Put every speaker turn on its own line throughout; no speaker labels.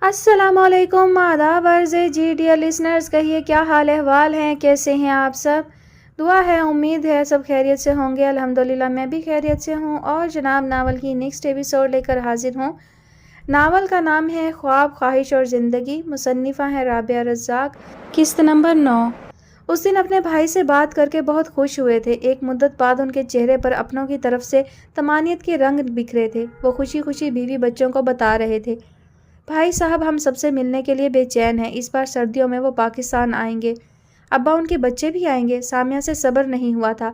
السلام علیکم، آداب عرض جی ڈیئر لسنرز، کہیے کیا حال احوال ہیں، کیسے ہیں آپ سب؟ دعا ہے، امید ہے سب خیریت سے ہوں گے۔ الحمدللہ میں بھی خیریت سے ہوں اور جناب ناول کی نیکسٹ ایپیسوڈ لے کر حاضر ہوں۔ ناول کا نام ہے خواب، خواہش اور زندگی، مصنفہ ہے رابعہ رزاق، قسط نمبر 9۔ اس دن اپنے بھائی سے بات کر کے بہت خوش ہوئے تھے۔ ایک مدت بعد ان کے چہرے پر اپنوں کی طرف سے طمانینت کے رنگ بکھرے تھے۔ وہ خوشی خوشی بیوی بچوں کو بتا رہے تھے، بھائی صاحب ہم سب سے ملنے کے لیے بے چین ہیں، اس بار سردیوں میں وہ پاکستان آئیں گے، ابا ان کے بچے بھی آئیں گے۔ سامیہ سے صبر نہیں ہوا تھا،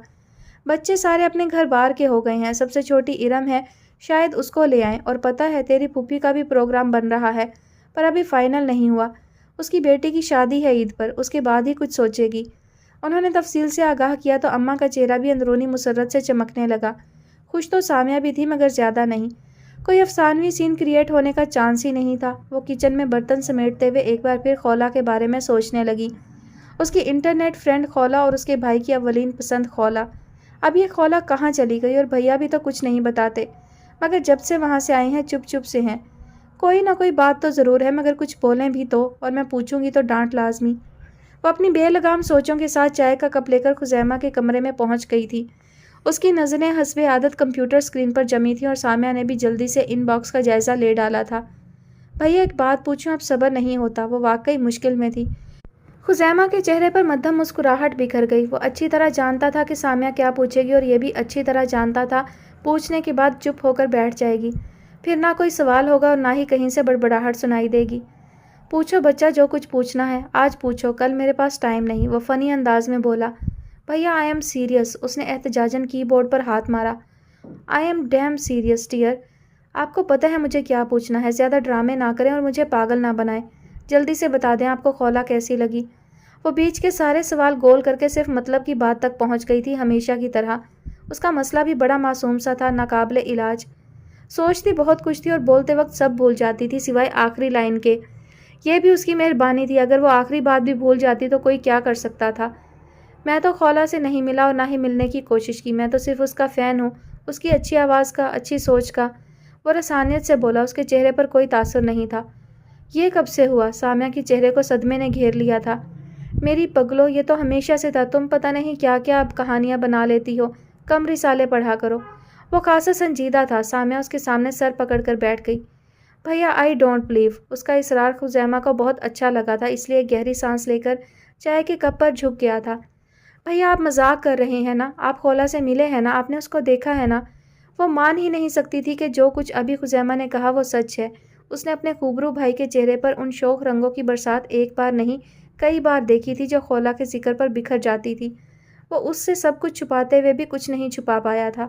بچے سارے اپنے گھر بار کے ہو گئے ہیں، سب سے چھوٹی ارم ہے، شاید اس کو لے آئیں، اور پتہ ہے تیری پھوپھی کا بھی پروگرام بن رہا ہے، پر ابھی فائنل نہیں ہوا، اس کی بیٹی کی شادی ہے عید پر، اس کے بعد ہی کچھ سوچے گی۔ انہوں نے تفصیل سے آگاہ کیا تو اماں کا چہرہ بھی اندرونی مسرت سے چمکنے لگا۔ خوش تو سامیہ بھی تھی مگر زیادہ نہیں، کوئی افسانوی سین کریٹ ہونے کا چانس ہی نہیں تھا۔ وہ کچن میں برتن سمیٹتے ہوئے ایک بار پھر خولا کے بارے میں سوچنے لگی، اس کی انٹرنیٹ فرینڈ خولا اور اس کے بھائی کی اولین پسند خولا۔ اب یہ خولا کہاں چلی گئی، اور بھیا بھی تو کچھ نہیں بتاتے، مگر جب سے وہاں سے آئے ہیں چپ چپ سے ہیں۔ کوئی نہ کوئی بات تو ضرور ہے، مگر کچھ بولیں بھی تو، اور میں پوچھوں گی تو ڈانٹ لازمی۔ وہ اپنی بے لگام سوچوں کے ساتھ چائے کا کپ لے کر خزیمہ کے کمرے میں پہنچ گئی تھی۔ اس کی نظریں حسب عادت کمپیوٹر اسکرین پر جمی تھیں اور سامیہ نے بھی جلدی سے ان باکس کا جائزہ لے ڈالا تھا۔ بھیا ایک بات پوچھوں، اب صبر نہیں ہوتا۔ وہ واقعی مشکل میں تھی۔ خزیمہ کے چہرے پر مدھم مسکراہٹ بکھر گئی۔ وہ اچھی طرح جانتا تھا کہ سامیہ کیا پوچھے گی، اور یہ بھی اچھی طرح جانتا تھا پوچھنے کے بعد چپ ہو کر بیٹھ جائے گی، پھر نہ کوئی سوال ہوگا اور نہ ہی کہیں سے بڑبڑاہٹ سنائی دے گی۔ پوچھو بچہ، جو کچھ پوچھنا ہے آج پوچھو، کل میرے پاس ٹائم نہیں، وہ فنی انداز میں بولا۔ بھیا آئی ایم سیریس، اس نے احتجاجاً کی بورڈ پر ہاتھ مارا۔ I am damn serious dear, آپ کو پتہ ہے مجھے کیا پوچھنا ہے، زیادہ ڈرامے نہ کریں اور مجھے پاگل نہ بنائیں، جلدی سے بتا دیں آپ کو خولا کیسی لگی۔ وہ بیچ کے سارے سوال گول کر کے صرف مطلب کی بات تک پہنچ گئی تھی، ہمیشہ کی طرح۔ اس کا مسئلہ بھی بڑا معصوم سا تھا، ناقابل علاج۔ سوچتی بہت کچھ تھی اور بولتے وقت سب بھول جاتی تھی سوائے آخری لائن کے۔ یہ بھی اس کی مہربانی تھی، اگر وہ آخری بات بھی بھول جاتی تو کوئی کیا کر سکتا تھا۔ میں تو خولا سے نہیں ملا اور نہ ہی ملنے کی کوشش کی، میں تو صرف اس کا فین ہوں، اس کی اچھی آواز کا، اچھی سوچ کا۔ وہ رسانیت سے بولا، اس کے چہرے پر کوئی تاثر نہیں تھا۔ یہ کب سے ہوا؟ سامیہ کے چہرے کو صدمے نے گھیر لیا تھا۔ میری پگلو، یہ تو ہمیشہ سے تھا، تم پتہ نہیں کیا کیا اب کہانیاں بنا لیتی ہو، کم رسالے پڑھا کرو۔ وہ خاصا سنجیدہ تھا۔ سامیہ اس کے سامنے سر پکڑ کر بیٹھ گئی۔ بھیا آئی ڈونٹ بلیو، اس کا اصرار خزیمہ کو بہت اچھا لگا تھا، اس لیے گہری سانس لے کر چائے کے کپ پر جھک گیا تھا۔ بھیا آپ مذاق کر رہے ہیں نا، آپ خولا سے ملے ہیں نا، آپ نے اس کو دیکھا ہے نا؟ وہ مان ہی نہیں سکتی تھی کہ جو کچھ ابھی خزیمہ نے کہا وہ سچ ہے۔ اس نے اپنے خوبرو بھائی کے چہرے پر ان شوخ رنگوں کی برسات ایک بار نہیں کئی بار دیکھی تھی جو خولا کے ذکر پر بکھر جاتی تھی۔ وہ اس سے سب کچھ چھپاتے ہوئے بھی کچھ نہیں چھپا پایا تھا۔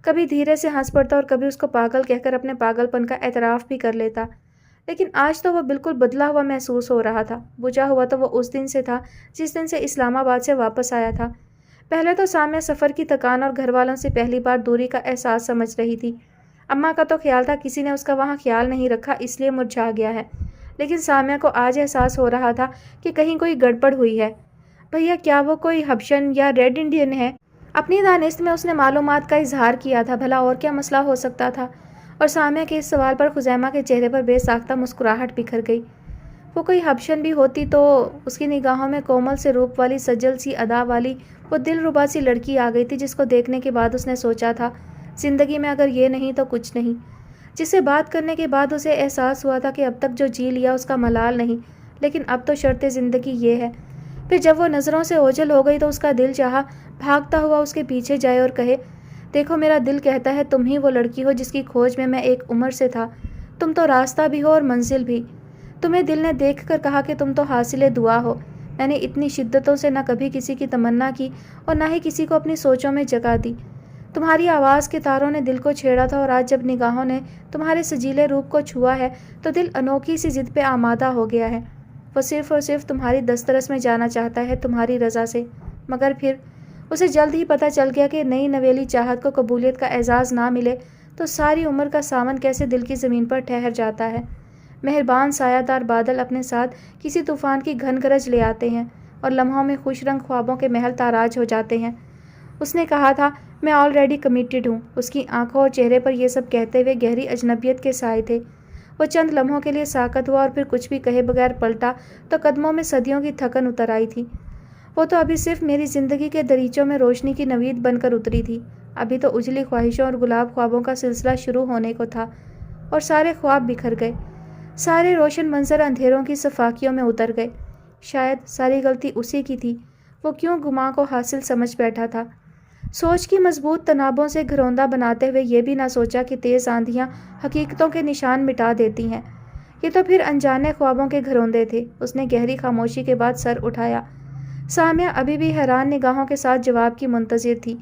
کبھی دھیرے سے ہنس پڑتا اور کبھی اس کو پاگل کہہ کر اپنے پاگل پن کا اعتراف بھی کر لیتا، لیکن آج تو وہ بالکل بدلا ہوا محسوس ہو رہا تھا۔ بجھا ہوا تو وہ اس دن سے تھا جس دن سے اسلام آباد سے واپس آیا تھا۔ پہلے تو سامیہ سفر کی تھکان اور گھر والوں سے پہلی بار دوری کا احساس سمجھ رہی تھی۔ اماں کا تو خیال تھا کسی نے اس کا وہاں خیال نہیں رکھا اس لیے مرجھا گیا ہے، لیکن سامیہ کو آج احساس ہو رہا تھا کہ کہیں کوئی گڑبڑ ہوئی ہے۔ بھیا کیا وہ کوئی حبشن یا ریڈ انڈین ہے؟ اپنی دانست میں اس نے معلومات کا اظہار کیا تھا، بھلا اور کیا مسئلہ ہو سکتا تھا؟ اور سامیہ کے اس سوال پر خزیمہ کے چہرے پر بے ساختہ مسکراہٹ بکھر گئی۔ وہ کوئی حبشن بھی ہوتی تو؟ اس کی نگاہوں میں کومل سے روپ والی، سجل سی ادا والی وہ دل ربا سی لڑکی آ گئی تھی جس کو دیکھنے کے بعد اس نے سوچا تھا زندگی میں اگر یہ نہیں تو کچھ نہیں، جس سے بات کرنے کے بعد اسے احساس ہوا تھا کہ اب تک جو جی لیا اس کا ملال نہیں، لیکن اب تو شرط زندگی یہ ہے۔ پھر جب وہ نظروں سے اوجھل ہو گئی تو اس کا دل چاہا بھاگتا ہوا اس کے پیچھے جائے اور کہے، دیکھو میرا دل کہتا ہے تم ہی وہ لڑکی ہو جس کی کھوج میں ایک عمر سے تھا، تم تو راستہ بھی ہو اور منزل بھی۔ تمہیں دل نے دیکھ کر کہا کہ تم تو حاصل دعا ہو۔ میں نے اتنی شدتوں سے نہ کبھی کسی کی تمنا کی اور نہ ہی کسی کو اپنی سوچوں میں جگہ دی۔ تمہاری آواز کے تاروں نے دل کو چھیڑا تھا اور آج جب نگاہوں نے تمہارے سجیلے روپ کو چھوا ہے تو دل انوکھی سی ضد پہ آمادہ ہو گیا ہے۔ وہ صرف اور صرف تمہاری دسترس میں جانا چاہتا ہے، تمہاری رضا سے۔ مگر پھر اسے جلد ہی پتہ چل گیا کہ نئی نویلی چاہت کو قبولیت کا اعزاز نہ ملے تو ساری عمر کا ساون کیسے دل کی زمین پر ٹھہر جاتا ہے۔ مہربان سایہ دار بادل اپنے ساتھ کسی طوفان کی گھن گرج لے آتے ہیں اور لمحوں میں خوش رنگ خوابوں کے محل تاراج ہو جاتے ہیں۔ اس نے کہا تھا میں آلریڈی کمیٹڈ ہوں۔ اس کی آنکھوں اور چہرے پر یہ سب کہتے ہوئے گہری اجنبیت کے سائے تھے۔ وہ چند لمحوں کے لیے ساکت ہوا اور پھر کچھ بھی کہے بغیر پلٹا تو قدموں میں صدیوں کی تھکن اتر آئی تھی۔ وہ تو ابھی صرف میری زندگی کے دریچوں میں روشنی کی نوید بن کر اتری تھی۔ ابھی تو اجلی خواہشوں اور گلاب خوابوں کا سلسلہ شروع ہونے کو تھا اور سارے خواب بکھر گئے، سارے روشن منظر اندھیروں کی صفاقیوں میں اتر گئے۔ شاید ساری غلطی اسی کی تھی، وہ کیوں گماں کو حاصل سمجھ بیٹھا تھا۔ سوچ کی مضبوط تنابوں سے گھروندہ بناتے ہوئے یہ بھی نہ سوچا کہ تیز آندھیاں حقیقتوں کے نشان مٹا دیتی ہیں۔ یہ تو پھر انجانے خوابوں کے گھروندے تھے۔ اس نے گہری خاموشی کے بعد سر اٹھایا۔ سامیہ ابھی بھی حیران نگاہوں کے ساتھ جواب کی منتظر تھی۔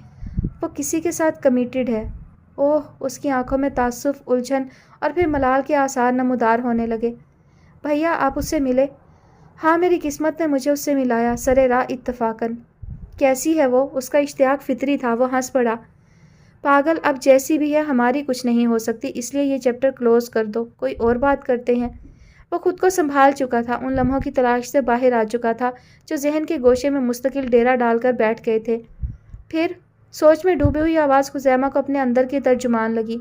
وہ کسی کے ساتھ کمیٹڈ ہے۔ اوہ، اس کی آنکھوں میں تعصب، الجھن اور پھر ملال کے آثار نمودار ہونے لگے۔ بھیا، آپ اس سے ملے؟ ہاں، میری قسمت نے مجھے اس سے ملایا، سرے راہ اتفاقاً۔ کیسی ہے وہ؟ اس کا اشتیاق فطری تھا۔ وہ ہنس پڑا۔ پاگل، اب جیسی بھی ہے ہماری کچھ نہیں ہو سکتی، اس لیے یہ چیپٹر کلوز کر دو، کوئی اور بات کرتے ہیں۔ وہ خود کو سنبھال چکا تھا، ان لمحوں کی تلاش سے باہر آ چکا تھا جو ذہن کے گوشے میں مستقل ڈیرا ڈال کر بیٹھ گئے تھے۔ پھر سوچ میں ڈوبی ہوئی آواز خزیمہ کو اپنے اندر کی ترجمان لگی۔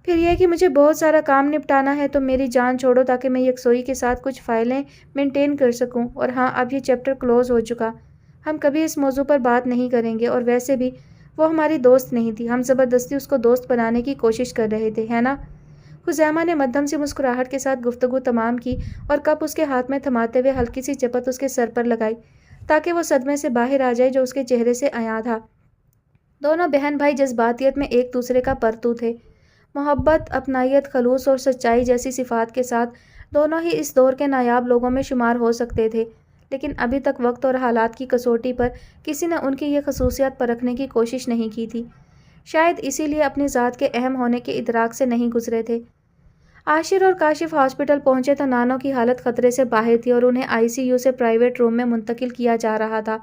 پھر یہ کہ مجھے بہت سارا کام نپٹانا ہے، تو میری جان چھوڑو تاکہ میں یکسوئی کے ساتھ کچھ فائلیں مینٹین کر سکوں۔ اور ہاں، اب یہ چیپٹر کلوز ہو چکا، ہم کبھی اس موضوع پر بات نہیں کریں گے، اور ویسے بھی وہ ہماری دوست نہیں تھی، ہم زبردستی اس کو دوست بنانے کی کوشش کر رہے تھے، ہے نا؟ خزیمہ نے مدھم سی مسکراہٹ کے ساتھ گفتگو تمام کی اور کپ اس کے ہاتھ میں تھماتے ہوئے ہلکی سی چپت اس کے سر پر لگائی تاکہ وہ صدمے سے باہر آ جائے جو اس کے چہرے سے عیاں تھا۔ دونوں بہن بھائی جذباتیت میں ایک دوسرے کا پرتو تھے۔ محبت، اپنائیت، خلوص اور سچائی جیسی صفات کے ساتھ دونوں ہی اس دور کے نایاب لوگوں میں شمار ہو سکتے تھے، لیکن ابھی تک وقت اور حالات کی کسوٹی پر کسی نے ان کی یہ خصوصیات پرکھنے کی کوشش نہیں کی تھی۔ شاید اسی لیے اپنی ذات کے اہم ہونے کے ادراک سے نہیں گزرے تھے۔ عاشر اور کاشف ہاسپٹل پہنچے تو نانو کی حالت خطرے سے باہر تھی اور انہیں آئی سی یو سے پرائیویٹ روم میں منتقل کیا جا رہا تھا۔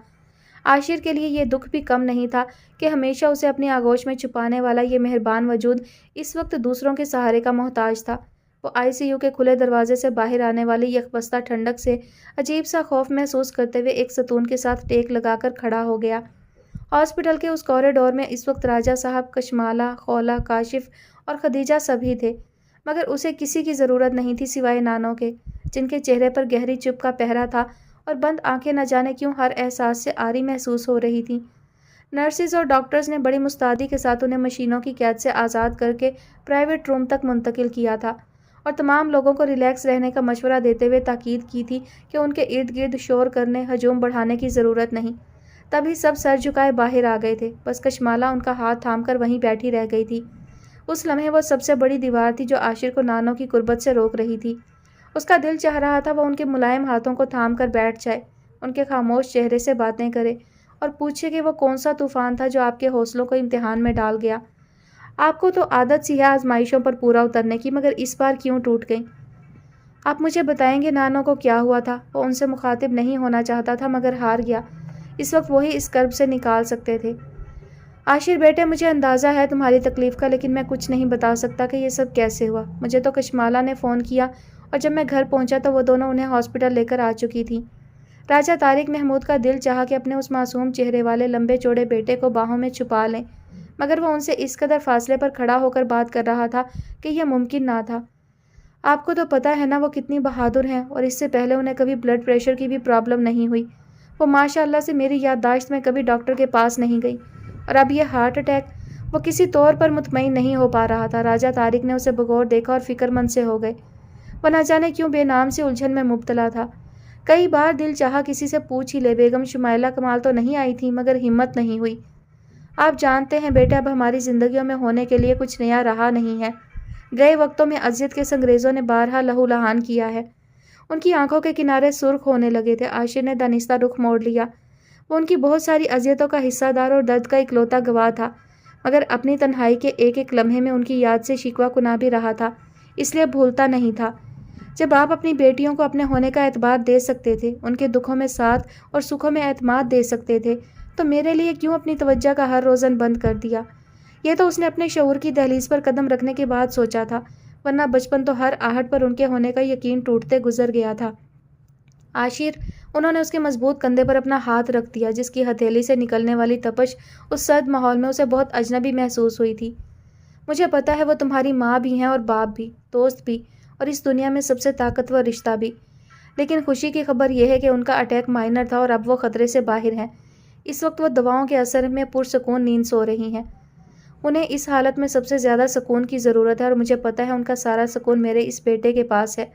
عاشر کے لیے یہ دکھ بھی کم نہیں تھا کہ ہمیشہ اسے اپنی آغوش میں چھپانے والا یہ مہربان وجود اس وقت دوسروں کے سہارے کا محتاج تھا۔ وہ آئی سی یو کے کھلے دروازے سے باہر آنے والی یکبستہ ٹھنڈک سے عجیب سا خوف محسوس کرتے ہوئے ایک ستون کے ساتھ ٹیک لگا کر کھڑا ہو گیا۔ ہاسپٹل کے اس کوریڈور میں اس وقت راجہ صاحب، کشمالہ، خولا، کاشف اور خدیجہ سبھی تھے، مگر اسے کسی کی ضرورت نہیں تھی سوائے نانو کے، جن کے چہرے پر گہری چپ کا پہرا تھا اور بند آنکھیں نہ جانے کیوں ہر احساس سے عاری محسوس ہو رہی تھیں۔ نرسز اور ڈاکٹرز نے بڑی مستعدی کے ساتھ انہیں مشینوں کی قید سے آزاد کر کے پرائیویٹ روم تک منتقل کیا تھا اور تمام لوگوں کو ریلیکس رہنے کا مشورہ دیتے ہوئے تاکید کی تھی کہ ان کے ارد گرد شور کرنے، ہجوم بڑھانے کی ضرورت نہیں۔ تبھی سب سر جھکائے باہر آ گئے تھے، بس کشمالہ ان کا ہاتھ تھام کر وہیں بیٹھی رہ گئی تھی۔ اس لمحے وہ سب سے بڑی دیوار تھی جو عاشر کو نانو کی قربت سے روک رہی تھی۔ اس کا دل چاہ رہا تھا وہ ان کے ملائم ہاتھوں کو تھام کر بیٹھ جائے، ان کے خاموش چہرے سے باتیں کرے اور پوچھے کہ وہ کون سا طوفان تھا جو آپ کے حوصلوں کو امتحان میں ڈال گیا۔ آپ کو تو عادت سی ہے آزمائشوں پر پورا اترنے کی، مگر اس بار کیوں ٹوٹ گئی؟ آپ مجھے بتائیں گے نانو کو کیا ہوا تھا؟ وہ ان سے مخاطب نہیں ہونا چاہتا تھا مگر ہار گیا۔ اس وقت وہی اس کرب سے نکال سکتے تھے۔ عاشر بیٹے، مجھے اندازہ ہے تمہاری تکلیف کا، لیکن میں کچھ نہیں بتا سکتا کہ یہ سب کیسے ہوا۔ مجھے تو کشمالہ نے فون کیا اور جب میں گھر پہنچا تو وہ دونوں انہیں ہاسپٹل لے کر آ چکی تھیں۔ راجہ طارق محمود کا دل چاہا کہ اپنے اس معصوم چہرے والے لمبے چوڑے بیٹے کو باہوں میں چھپا لیں، مگر وہ ان سے اس قدر فاصلے پر کھڑا ہو کر بات کر رہا تھا کہ یہ ممکن نہ تھا۔ آپ کو تو پتہ ہے نا وہ کتنی بہادر ہیں، اور اس سے پہلے انہیں کبھی بلڈ پریشر کی بھی پرابلم نہیں ہوئی۔ وہ ماشاء اللہ سے میری یادداشت میں کبھی ڈاکٹر کے پاس نہیں گئی، اور اب یہ ہارٹ اٹیک۔ وہ کسی طور پر مطمئن نہیں ہو پا رہا تھا۔ راجہ طارق نے اسے بغور دیکھا اور فکر مند سے ہو گئے۔ وہ نہ جانے کیوں بے نام سے الجھن میں مبتلا تھا۔ کئی بار دل چاہا کسی سے پوچھ ہی لے، بیگم شمائلہ کمال تو نہیں آئی تھی، مگر ہمت نہیں ہوئی۔ آپ جانتے ہیں بیٹے، اب ہماری زندگیوں میں ہونے کے لیے کچھ نیا رہا نہیں ہے۔ گئے وقتوں میں اذیت کے سنگریزوں نے بارہا لہو لہان کیا ہے۔ ان کی آنکھوں کے کنارے سرخ ہونے لگے تھے۔ عاشر نے دانستہ رخ موڑ لیا۔ وہ ان کی بہت ساری اذیتوں کا حصہ دار اور درد کا اکلوتا گواہ تھا، مگر اپنی تنہائی کے ایک ایک لمحے میں ان کی یاد سے شکوہ کنا بھی رہا تھا، اس لیے بھولتا نہیں تھا۔ جب آپ اپنی بیٹیوں کو اپنے ہونے کا اعتبار دے سکتے تھے، ان کے دکھوں میں ساتھ اور سکھوں میں اعتماد دے سکتے تھے، تو میرے لیے کیوں اپنی توجہ کا ہر روزن بند کر دیا؟ یہ تو اس نے اپنے شعور کی دہلیز پر قدم رکھنے کے بعد سوچا تھا، ورنہ بچپن تو ہر آہٹ پر ان کے ہونے کا یقین ٹوٹتے گزر گیا تھا۔ عاشر، انہوں نے اس کے مضبوط کندھے پر اپنا ہاتھ رکھ دیا، جس کی ہتھیلی سے نکلنے والی تپش اس سرد ماحول میں اسے بہت اجنبی محسوس ہوئی تھی۔ مجھے پتا ہے وہ تمہاری ماں بھی ہیں اور باپ بھی، دوست بھی، اور اس دنیا میں سب سے طاقتور رشتہ بھی۔ لیکن خوشی کی خبر یہ ہے کہ ان کا اٹیک مائنر تھا اور اب وہ خطرے سے باہر ہیں۔ اس وقت وہ دواؤں کے اثر میں پرسکون نیند سو رہی ہیں۔ انہیں اس حالت میں سب سے زیادہ سکون کی ضرورت ہے اور مجھے پتہ ہے ان کا سارا سکون میرے اس بیٹے کے پاس ہے۔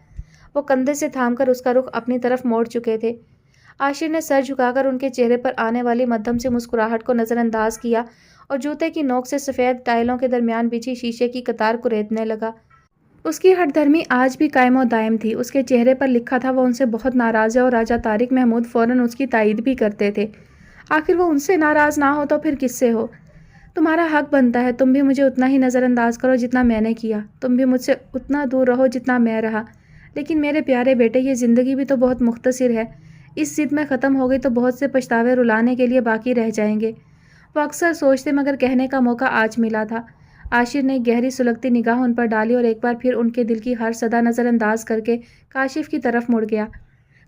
وہ کندھے سے تھام کر اس کا رخ اپنی طرف موڑ چکے تھے۔ عاشر نے سر جھکا کر ان کے چہرے پر آنے والی مدھم سی مسکراہٹ کو نظر انداز کیا اور جوتے کی نوک سے سفید ٹائلوں کے درمیان بچھی شیشے کی قطار کریدنے لگا۔ اس کی ہٹ دھرمی آج بھی قائم و دائم تھی۔ اس کے چہرے پر لکھا تھا وہ ان سے بہت ناراض ہے اور راجہ طارق محمود فوراً اس کی تائید بھی کرتے تھے۔ آخر وہ ان سے ناراض نہ ہو تو پھر کس سے ہو؟ تمہارا حق بنتا ہے تم بھی مجھے اتنا ہی نظر انداز کرو جتنا میں نے کیا، تم بھی مجھ سے اتنا دور رہو جتنا میں رہا۔ لیکن میرے پیارے بیٹے، یہ زندگی بھی تو بہت مختصر ہے۔ اس ضد میں ختم ہو گئی تو بہت سے پچھتاوے رلانے کے لیے باقی رہ جائیں گے۔ وہ اکثر سوچتے مگر کہنے کا موقع آج ملا تھا۔ عاشر نے گہری سلگتی نگاہ ان پر ڈالی اور ایک بار پھر ان کے دل کی ہر صدا نظر انداز کر کے کاشف کی طرف مڑ گیا۔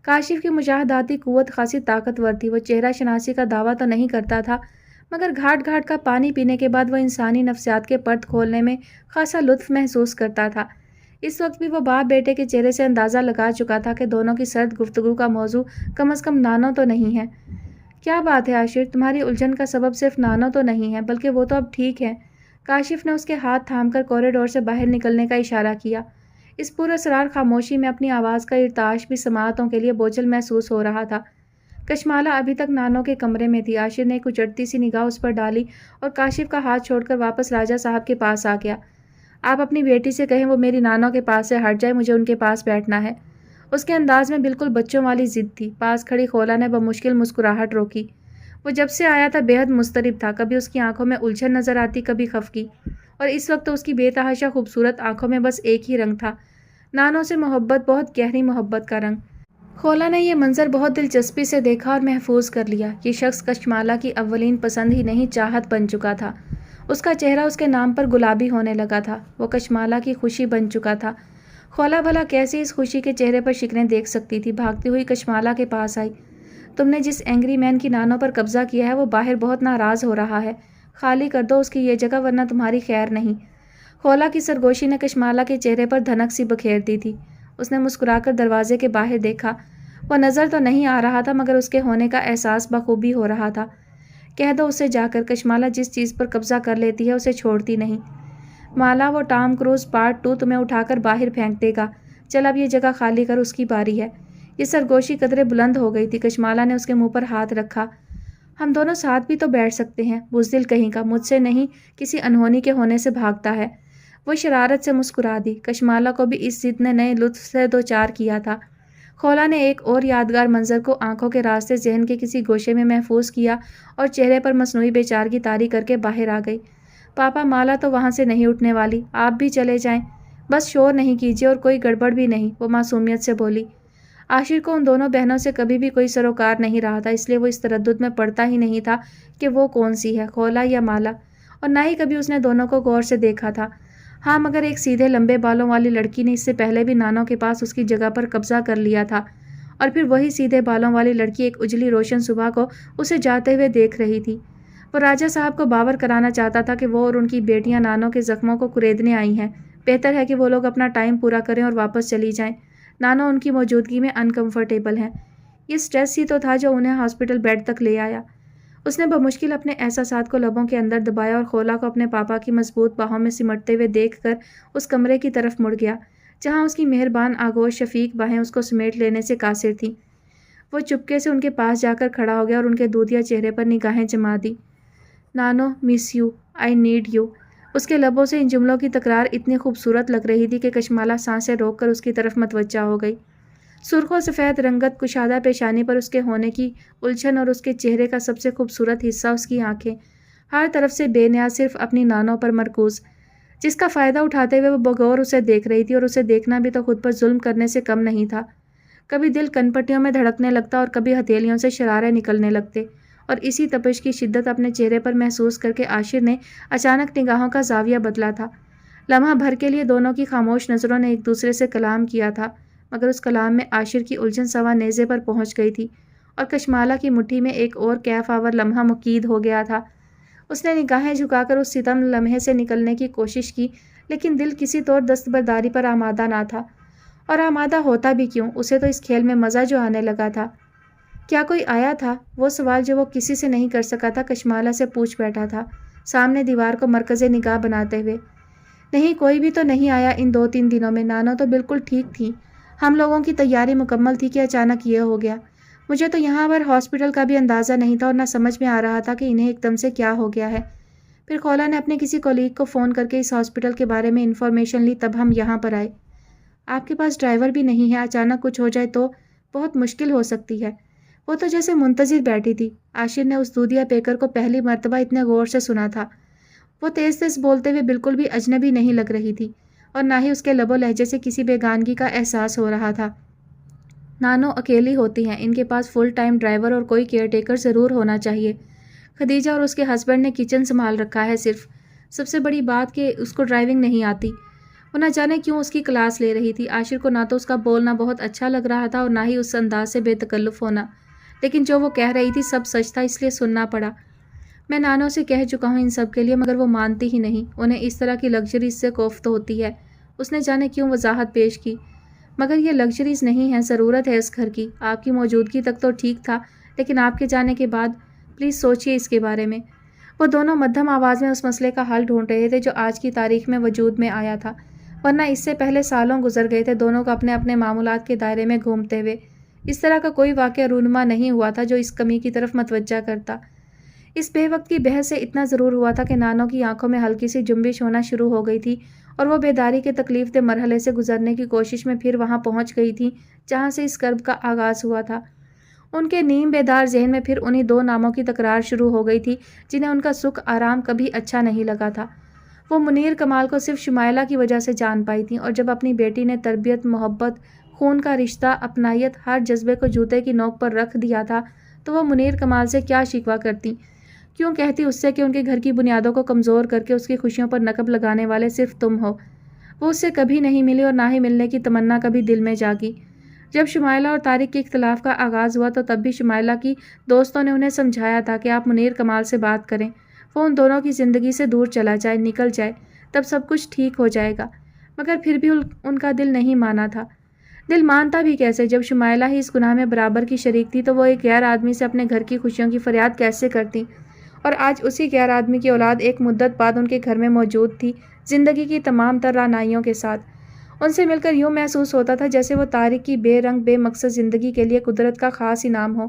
کاشف کی مشاہداتی قوت خاصی طاقتور تھی۔ وہ چہرہ شناسی کا دعویٰ تو نہیں کرتا تھا مگر گھاٹ گھاٹ کا پانی پینے کے بعد وہ انسانی نفسیات کے پرت کھولنے میں خاصا لطف محسوس کرتا تھا۔ اس وقت بھی وہ باپ بیٹے کے چہرے سے اندازہ لگا چکا تھا کہ دونوں کی سرد گفتگو کا موضوع کم از کم نانو تو نہیں ہے۔ کیا بات ہے عاشر، تمہاری الجھن کا سبب صرف نانو تو نہیں ہے بلکہ وہ تو اب ٹھیک ہے۔ کاشف نے اس کے ہاتھ تھام کر کوریڈور سے باہر نکلنے کا اشارہ کیا۔ اس پراسرار خاموشی میں اپنی آواز کا ارتعاش بھی سماعتوں کے لیے بوجھل محسوس ہو رہا تھا۔ کشمالہ ابھی تک نانو کے کمرے میں تھی۔ عاشر نے ایک اچڑتی سی نگاہ اس پر ڈالی اور کاشف کا ہاتھ چھوڑ کر واپس راجہ صاحب کے پاس آ گیا۔ آپ اپنی بیٹی سے کہیں وہ میری نانو کے پاس سے ہٹ جائے، مجھے ان کے پاس بیٹھنا ہے۔ اس کے انداز میں بالکل بچوں والی ضد تھی۔ پاس کھڑی خولا نے بمشکل مسکراہٹ روکی۔ وہ جب سے آیا تھا بے حد مضطرب تھا، کبھی اس کی آنکھوں میں الجھن نظر آتی، کبھی خفگی، اور اس وقت تو اس کی بے تحاشا خوبصورت آنکھوں میں بس ایک ہی رنگ تھا، نانو سے محبت، بہت گہری محبت کا رنگ۔ خولا نے یہ منظر بہت دلچسپی سے دیکھا اور محفوظ کر لیا۔ یہ شخص کشمالہ کی اولین پسند ہی نہیں، چاہت بن چکا تھا۔ اس کا چہرہ اس کے نام پر گلابی ہونے لگا تھا۔ وہ کشمالہ کی خوشی بن چکا تھا۔ خولا بھلا کیسی اس خوشی کے چہرے پر شکنیں دیکھ سکتی تھی؟ بھاگتی ہوئی کشمالہ کے پاس آئی۔ تم نے جس اینگری مین کی نانو پر قبضہ کیا ہے وہ باہر بہت ناراض ہو رہا ہے، خالی کر دو اس کی یہ جگہ ورنہ تمہاری خیر نہیں۔ خولا کی سرگوشی نے کشمالہ کے چہرے پر دھنک سی بکھیر دی تھی۔ اس نے مسکرا کر دروازے کے باہر دیکھا۔ وہ نظر تو نہیں آ رہا تھا مگر اس کے ہونے کا احساس بخوبی ہو رہا تھا۔ کہہ دو اسے جا کر، کشمالہ جس چیز پر قبضہ کر لیتی ہے اسے چھوڑتی نہیں۔ مالا، وہ ٹام کروز پارٹ 2 تمہیں اٹھا کر باہر پھینک دے گا۔ چل اب یہ جگہ خالی کر، اس کی باری ہے۔ یہ سرگوشی قدرے بلند ہو گئی تھی۔ کشمالہ نے اس کے منہ پر ہاتھ رکھا۔ ہم دونوں ساتھ بھی تو بیٹھ سکتے ہیں، بزدل کہیں کا، مجھ سے نہیں کسی انہونی کے ہونے سے بھاگتا ہے۔ وہ شرارت سے مسکرا دی۔ کشمالہ کو بھی اس ضد نے نئے لطف سے دوچار کیا تھا۔ خولا نے ایک اور یادگار منظر کو آنکھوں کے راستے ذہن کے کسی گوشے میں محفوظ کیا اور چہرے پر مصنوعی بے چارگی طاری کر کے باہر آ گئی۔ پاپا، مالا تو وہاں سے نہیں اٹھنے والی، آپ بھی چلے جائیں، بس شور نہیں کیجیے اور کوئی گڑبڑ بھی نہیں، وہ معصومیت سے بولی۔ عاشر کو ان دونوں بہنوں سے کبھی بھی کوئی سروکار نہیں رہا تھا، اس لیے وہ اس تردد میں پڑتا ہی نہیں تھا کہ وہ کون سی ہے، خولا یا مالا، اور نہ ہی کبھی اس نے دونوں کو غور سے دیکھا تھا۔ ہاں مگر ایک سیدھے لمبے بالوں والی لڑکی نے اس سے پہلے بھی نانو کے پاس اس کی جگہ پر قبضہ کر لیا تھا، اور پھر وہی سیدھے بالوں والی لڑکی ایک اجلی روشن صبح کو اسے جاتے ہوئے دیکھ رہی تھی۔ وہ راجہ صاحب کو باور کرانا چاہتا تھا کہ وہ اور ان کی بیٹیاں نانو کے زخموں کو کریدنے آئی ہیں، بہتر ہے کہ وہ لوگ اپنا ٹائم پورا کریں اور واپس چلی جائیں، نانو ان کی موجودگی میں انکمفرٹیبل ہیں۔ یہ سٹریس ہی تو تھا جو انہیں ہاسپٹل بیڈ تک لے آیا۔ اس نے بمشکل اپنے احساسات کو لبوں کے اندر دبایا اور خولا کو اپنے پاپا کی مضبوط باہوں میں سمٹتے ہوئے دیکھ کر اس کمرے کی طرف مڑ گیا جہاں اس کی مہربان آغوش شفیق باہیں اس کو سمیٹ لینے سے قاصر تھیں۔ وہ چپکے سے ان کے پاس جا کر کھڑا ہو گیا اور ان کے دودھیا چہرے پر نگاہیں جما دی۔ نانو، miss you, I need you. اس کے لبوں سے ان جملوں کی تکرار اتنی خوبصورت لگ رہی تھی کہ کشمالہ سانسیں روک کر اس کی طرف متوجہ ہو گئی۔ سرخ و سفید رنگت کشادہ پیشانی پر اس کے ہونے کی الجھن اور اس کے چہرے کا سب سے خوبصورت حصہ اس کی آنکھیں، ہر طرف سے بے نیاز صرف اپنی نانو پر مرکوز، جس کا فائدہ اٹھاتے ہوئے وہ بغور اسے دیکھ رہی تھی، اور اسے دیکھنا بھی تو خود پر ظلم کرنے سے کم نہیں تھا۔ کبھی دل کن پٹیوں میں دھڑکنے لگتا اور کبھی ہتھیلیوں سے شرارے نکلنے لگتے، اور اسی تپش کی شدت اپنے چہرے پر محسوس کر کے عاشر نے اچانک نگاہوں کا زاویہ بدلا تھا۔ لمحہ بھر کے لیے دونوں کی خاموش نظروں نے ایک دوسرے سے کلام کیا تھا، مگر اس کلام میں عاشر کی الجھن سوا نیزے پر پہنچ گئی تھی اور کشمالہ کی مٹھی میں ایک اور کیف آور لمحہ مقید ہو گیا تھا۔ اس نے نگاہیں جھکا کر اس ستم لمحے سے نکلنے کی کوشش کی، لیکن دل کسی طور دستبرداری پر آمادہ نہ تھا۔ اور آمادہ ہوتا بھی کیوں؟ اسے تو اس کھیل میں مزہ جو آنے لگا تھا۔ کیا کوئی آیا تھا؟ وہ سوال جو وہ کسی سے نہیں کر سکا تھا کشمالہ سے پوچھ بیٹھا تھا، سامنے دیوار کو مرکز نگاہ بناتے ہوئے۔ نہیں، کوئی بھی تو نہیں آیا ان 2-3 دنوں میں۔ نانو تو بالکل ٹھیک تھی، ہم لوگوں کی تیاری مکمل تھی کہ اچانک یہ ہو گیا۔ مجھے تو یہاں پر ہاسپٹل کا بھی اندازہ نہیں تھا اور نہ سمجھ میں آ رہا تھا کہ انہیں ایک دم سے کیا ہو گیا ہے۔ پھر خولا نے اپنے کسی کولیگ کو فون کر کے اس ہاسپٹل کے بارے میں انفارمیشن لی، تب ہم یہاں پر آئے۔ آپ کے پاس ڈرائیور بھی نہیں ہے، اچانک کچھ ہو جائے تو بہت مشکل ہو سکتی ہے۔ وہ تو جیسے منتظر بیٹھی تھی۔ عاشر نے اس دودھیا پیکر کو پہلی مرتبہ اتنے غور سے سنا تھا۔ وہ تیز تیز بولتے ہوئے بالکل بھی اجنبی نہیں لگ رہی تھی اور نہ ہی اس کے لب و لہجے سے کسی بیگانگی کا احساس ہو رہا تھا۔ نانو اکیلی ہوتی ہیں، ان کے پاس فل ٹائم ڈرائیور اور کوئی کیئر ٹیکر ضرور ہونا چاہیے۔ خدیجہ اور اس کے ہسبینڈ نے کچن سنبھال رکھا ہے صرف۔ سب سے بڑی بات کہ اس کو ڈرائیونگ نہیں آتی۔ وہ نہ جانے کیوں اس کی کلاس لے رہی تھی۔ عاشر کو نہ تو اس کا بولنا بہت اچھا لگ رہا تھا اور نہ ہی اس انداز سے بے تکلف ہونا، لیکن جو وہ کہہ رہی تھی سب سچ تھا، اس لیے سننا پڑا۔ میں نانو سے کہہ چکا ہوں ان سب کے لیے، مگر وہ مانتی ہی نہیں۔ انہیں اس طرح کی لگژریز سے کوفت ہوتی ہے۔ اس نے جانے کیوں وضاحت پیش کی، مگر یہ لگژریز نہیں ہے، ضرورت ہے اس گھر کی۔ آپ کی موجودگی تک تو ٹھیک تھا، لیکن آپ کے جانے کے بعد پلیز سوچئے اس کے بارے میں۔ وہ دونوں مدھم آواز میں اس مسئلے کا حل ڈھونڈ رہے تھے جو آج کی تاریخ میں وجود میں آیا تھا، ورنہ اس سے پہلے سالوں گزر گئے تھے دونوں کو اپنے اپنے معمولات کے دائرے میں گھومتے ہوئے۔ اس طرح کا کوئی واقعہ رونما نہیں ہوا تھا جو اس کمی کی طرف متوجہ کرتا۔ اس بے وقت کی بحث سے اتنا ضرور ہوا تھا کہ نانو کی آنکھوں میں ہلکی سی جنبش ہونا شروع ہو گئی تھی اور وہ بیداری کے تکلیف دہ مرحلے سے گزرنے کی کوشش میں پھر وہاں پہنچ گئی تھی جہاں سے اس کرب کا آغاز ہوا تھا۔ ان کے نیم بیدار ذہن میں پھر انہی دو ناموں کی تکرار شروع ہو گئی تھی جنہیں ان کا سکھ آرام کبھی اچھا نہیں لگا تھا۔ وہ منیر کمال کو صرف شمائلہ کی وجہ سے جان پائی تھیں، اور جب اپنی بیٹی نے تربیت، محبت، خون کا رشتہ، اپنائیت، ہر جذبے کو جوتے کی نوک پر رکھ دیا تھا، تو وہ منیر کمال سے کیا شکوہ کرتی؟ کیوں کہتی اس سے کہ ان کے گھر کی بنیادوں کو کمزور کر کے اس کی خوشیوں پر نقب لگانے والے صرف تم ہو؟ وہ اس سے کبھی نہیں ملی اور نہ ہی ملنے کی تمنا کبھی دل میں جاگی۔ جب شمائلہ اور طارق کے اختلاف کا آغاز ہوا تو تب بھی شمائلہ کی دوستوں نے انہیں سمجھایا تھا کہ آپ منیر کمال سے بات کریں، وہ ان دونوں کی زندگی سے دور چلا جائے، نکل جائے، تب سب کچھ ٹھیک ہو جائے گا۔ مگر پھر بھی ان کا دل نہیں مانا تھا۔ دل مانتا بھی کیسے جب شمائلہ ہی اس گناہ میں برابر کی شریک تھی؟ تو وہ ایک غیر آدمی سے اپنے گھر کی خوشیوں کی فریاد کیسے کرتی؟ اور آج اسی غیر آدمی کی اولاد ایک مدت بعد ان کے گھر میں موجود تھی، زندگی کی تمام تر رعنائیوں کے ساتھ۔ ان سے مل کر یوں محسوس ہوتا تھا جیسے وہ طارق کی بے رنگ بے مقصد زندگی کے لیے قدرت کا خاص انعام ہو۔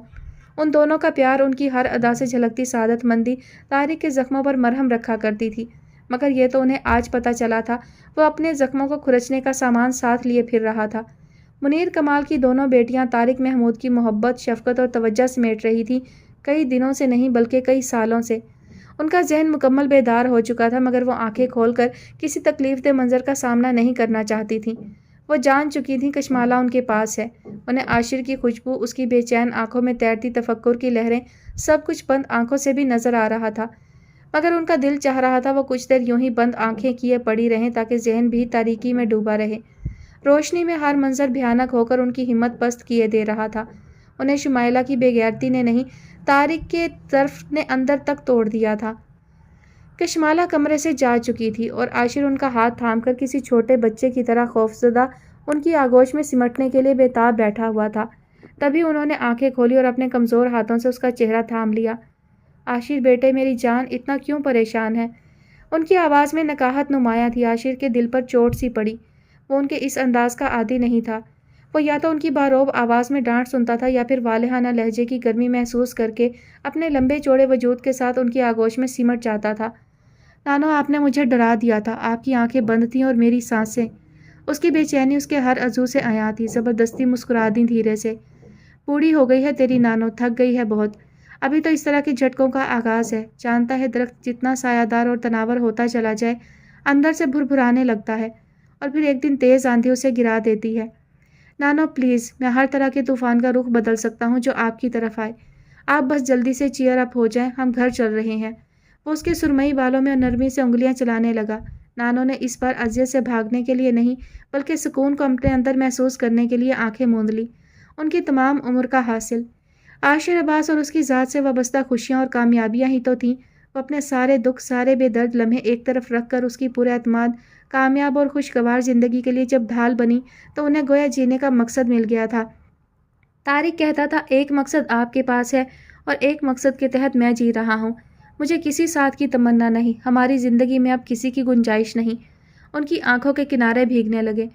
ان دونوں کا پیار، ان کی ہر ادا سے جھلکتی سعادت مندی طارق کے زخموں پر مرہم رکھا کرتی تھی، مگر یہ تو انہیں آج پتہ چلا تھا وہ اپنے زخموں کو کھرچنے کا سامان ساتھ لیے پھر رہا تھا۔ منیر کمال کی دونوں بیٹیاں طارق محمود کی محبت، شفقت اور توجہ سمیٹ رہی تھیں، کئی دنوں سے نہیں بلکہ کئی سالوں سے۔ ان کا ذہن مکمل بیدار ہو چکا تھا، مگر وہ آنکھیں کھول کر کسی تکلیف دہ منظر کا سامنا نہیں کرنا چاہتی تھیں۔ وہ جان چکی تھیں کشمالہ ان کے پاس ہے۔ انہیں عاشر کی خوشبو، اس کی بے چین آنکھوں میں تیرتی تفکر کی لہریں، سب کچھ بند آنکھوں سے بھی نظر آ رہا تھا، مگر ان کا دل چاہ رہا تھا وہ کچھ دیر یوں ہی بند آنکھیں کیے پڑی رہیں تاکہ ذہن بھی تاریکی میں ڈوبا رہے۔ روشنی میں ہر منظر بھیانک ہو کر ان کی ہمت پست کیے دے رہا تھا۔ انہیں شمائلہ کی بے غیرتی نے نہیں، طارق کے طرف نے اندر تک توڑ دیا تھا۔ کشمالہ کمرے سے جا چکی تھی اور عاشر ان کا ہاتھ تھام کر کسی چھوٹے بچے کی طرح خوفزدہ ان کی آغوش میں سمٹنے کے لیے بے تاب بیٹھا ہوا تھا۔ تبھی انہوں نے آنکھیں کھولی اور اپنے کمزور ہاتھوں سے اس کا چہرہ تھام لیا۔ عاشر بیٹے، میری جان، اتنا کیوں پریشان ہے؟ ان کی آواز میں نکاہت نمایاں تھی۔ عاشر کے دل پر چوٹ سی پڑی۔ وہ ان کے اس انداز کا عادی نہیں تھا۔ وہ یا تو ان کی باروب آواز میں ڈانٹ سنتا تھا یا پھر والہانہ لہجے کی گرمی محسوس کر کے اپنے لمبے چوڑے وجود کے ساتھ ان کی آغوش میں سمٹ جاتا تھا۔ نانو، آپ نے مجھے ڈرا دیا تھا۔ آپ کی آنکھیں بند تھیں اور میری سانسیں، اس کی بے چینی اس کے ہر عضو سے عیاں تھی۔ زبردستی مسکرا دیں دھیرے سے۔ بوڑھی ہو گئی ہے تیری نانو، تھک گئی ہے بہت۔ ابھی تو اس طرح کے جھٹکوں کا آغاز ہے۔ جانتا ہے درخت جتنا سایہ دار اور تناور ہوتا چلا جائے، اندر سے بھربھرانے لگتا ہے، اور پھر ایک دن تیز آندھی اسے گرا دیتی ہے۔ نانو پلیز، میں ہر طرح کے طوفان کا رخ بدل سکتا ہوں جو آپ کی طرف آئے۔ آپ بس جلدی سے چیئر اپ ہو جائیں، ہم گھر چل رہے ہیں۔ وہ اس کے سرمئی بالوں میں نرمی سے انگلیاں چلانے لگا۔ نانو نے اس بار اذیت سے بھاگنے کے لیے نہیں بلکہ سکون کو اپنے اندر محسوس کرنے کے لیے آنکھیں موند لی۔ ان کی تمام عمر کا حاصل، عاشر عباس اور اس کی ذات سے وابستہ خوشیاں اور کامیابیاں ہی تو تھیں۔ وہ اپنے سارے دکھ، سارے بے درد لمحے ایک طرف رکھ کر اس کی پورے اعتماد، کامیاب اور خوشگوار زندگی کے لیے جب ڈھال بنی تو انہیں گویا جینے کا مقصد مل گیا تھا۔ طارق کہتا تھا، ایک مقصد آپ کے پاس ہے اور ایک مقصد کے تحت میں جی رہا ہوں۔ مجھے کسی ساتھ کی تمنا نہیں، ہماری زندگی میں اب کسی کی گنجائش نہیں۔ ان کی آنکھوں کے کنارے بھیگنے لگے۔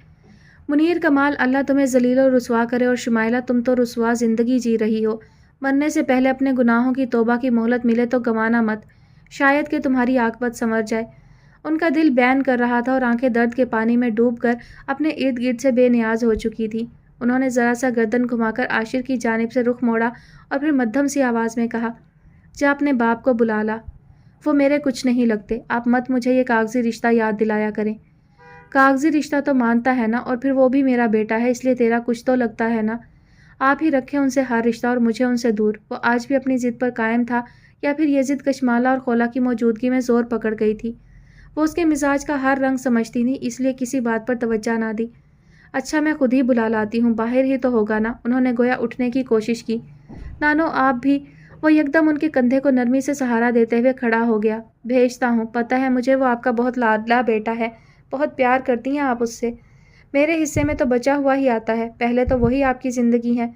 منیر کمال، اللہ تمہیں ذلیل و رسوا کرے، اور شمائلہ تم تو رسوا زندگی جی رہی ہو۔ مرنے سے پہلے اپنے گناہوں کی توبہ کی مہلت ملے تو گنوانا مت، شاید کہ تمہاری عاقبت سنور جائے۔ ان کا دل بین کر رہا تھا اور آنکھیں درد کے پانی میں ڈوب کر اپنے ارد گرد سے بے نیاز ہو چکی تھی۔ انہوں نے ذرا سا گردن گھما کر عاشر کی جانب سے رخ موڑا اور پھر مدھم سی آواز میں کہا، جا اپنے باپ کو بلا لا، وہ میرے کچھ نہیں لگتے، آپ مت مجھے یہ کاغذی رشتہ یاد دلایا کریں۔ کاغذی رشتہ تو مانتا ہے نا، اور پھر وہ بھی میرا بیٹا ہے، اس لیے تیرا کچھ تو لگتا ہے نا۔ آپ ہی رکھیں ان سے ہر رشتہ اور مجھے ان سے دور۔ وہ آج بھی اپنی ضد پر قائم تھا، یا پھر یہ ضد کشمالہ اور خولا کی موجودگی میں زور پکڑ گئی تھی۔ وہ اس کے مزاج کا ہر رنگ سمجھتی تھی، اس لیے کسی بات پر توجہ نہ دی۔ اچھا، میں خود ہی بلا لاتی ہوں، باہر ہی تو ہوگا نا۔ انہوں نے گویا اٹھنے کی کوشش کی۔ نانو آپ بھی۔ وہ یکدم ان کے کندھے کو نرمی سے سہارا دیتے ہوئے کھڑا ہو گیا۔ بھیجتا ہوں، پتہ ہے مجھے وہ آپ کا بہت لاڈلا بیٹا ہے، بہت پیار کرتی ہیں آپ اس سے۔ میرے حصے میں تو بچا ہوا ہی آتا ہے، پہلے تو وہی آپ کی زندگی ہے۔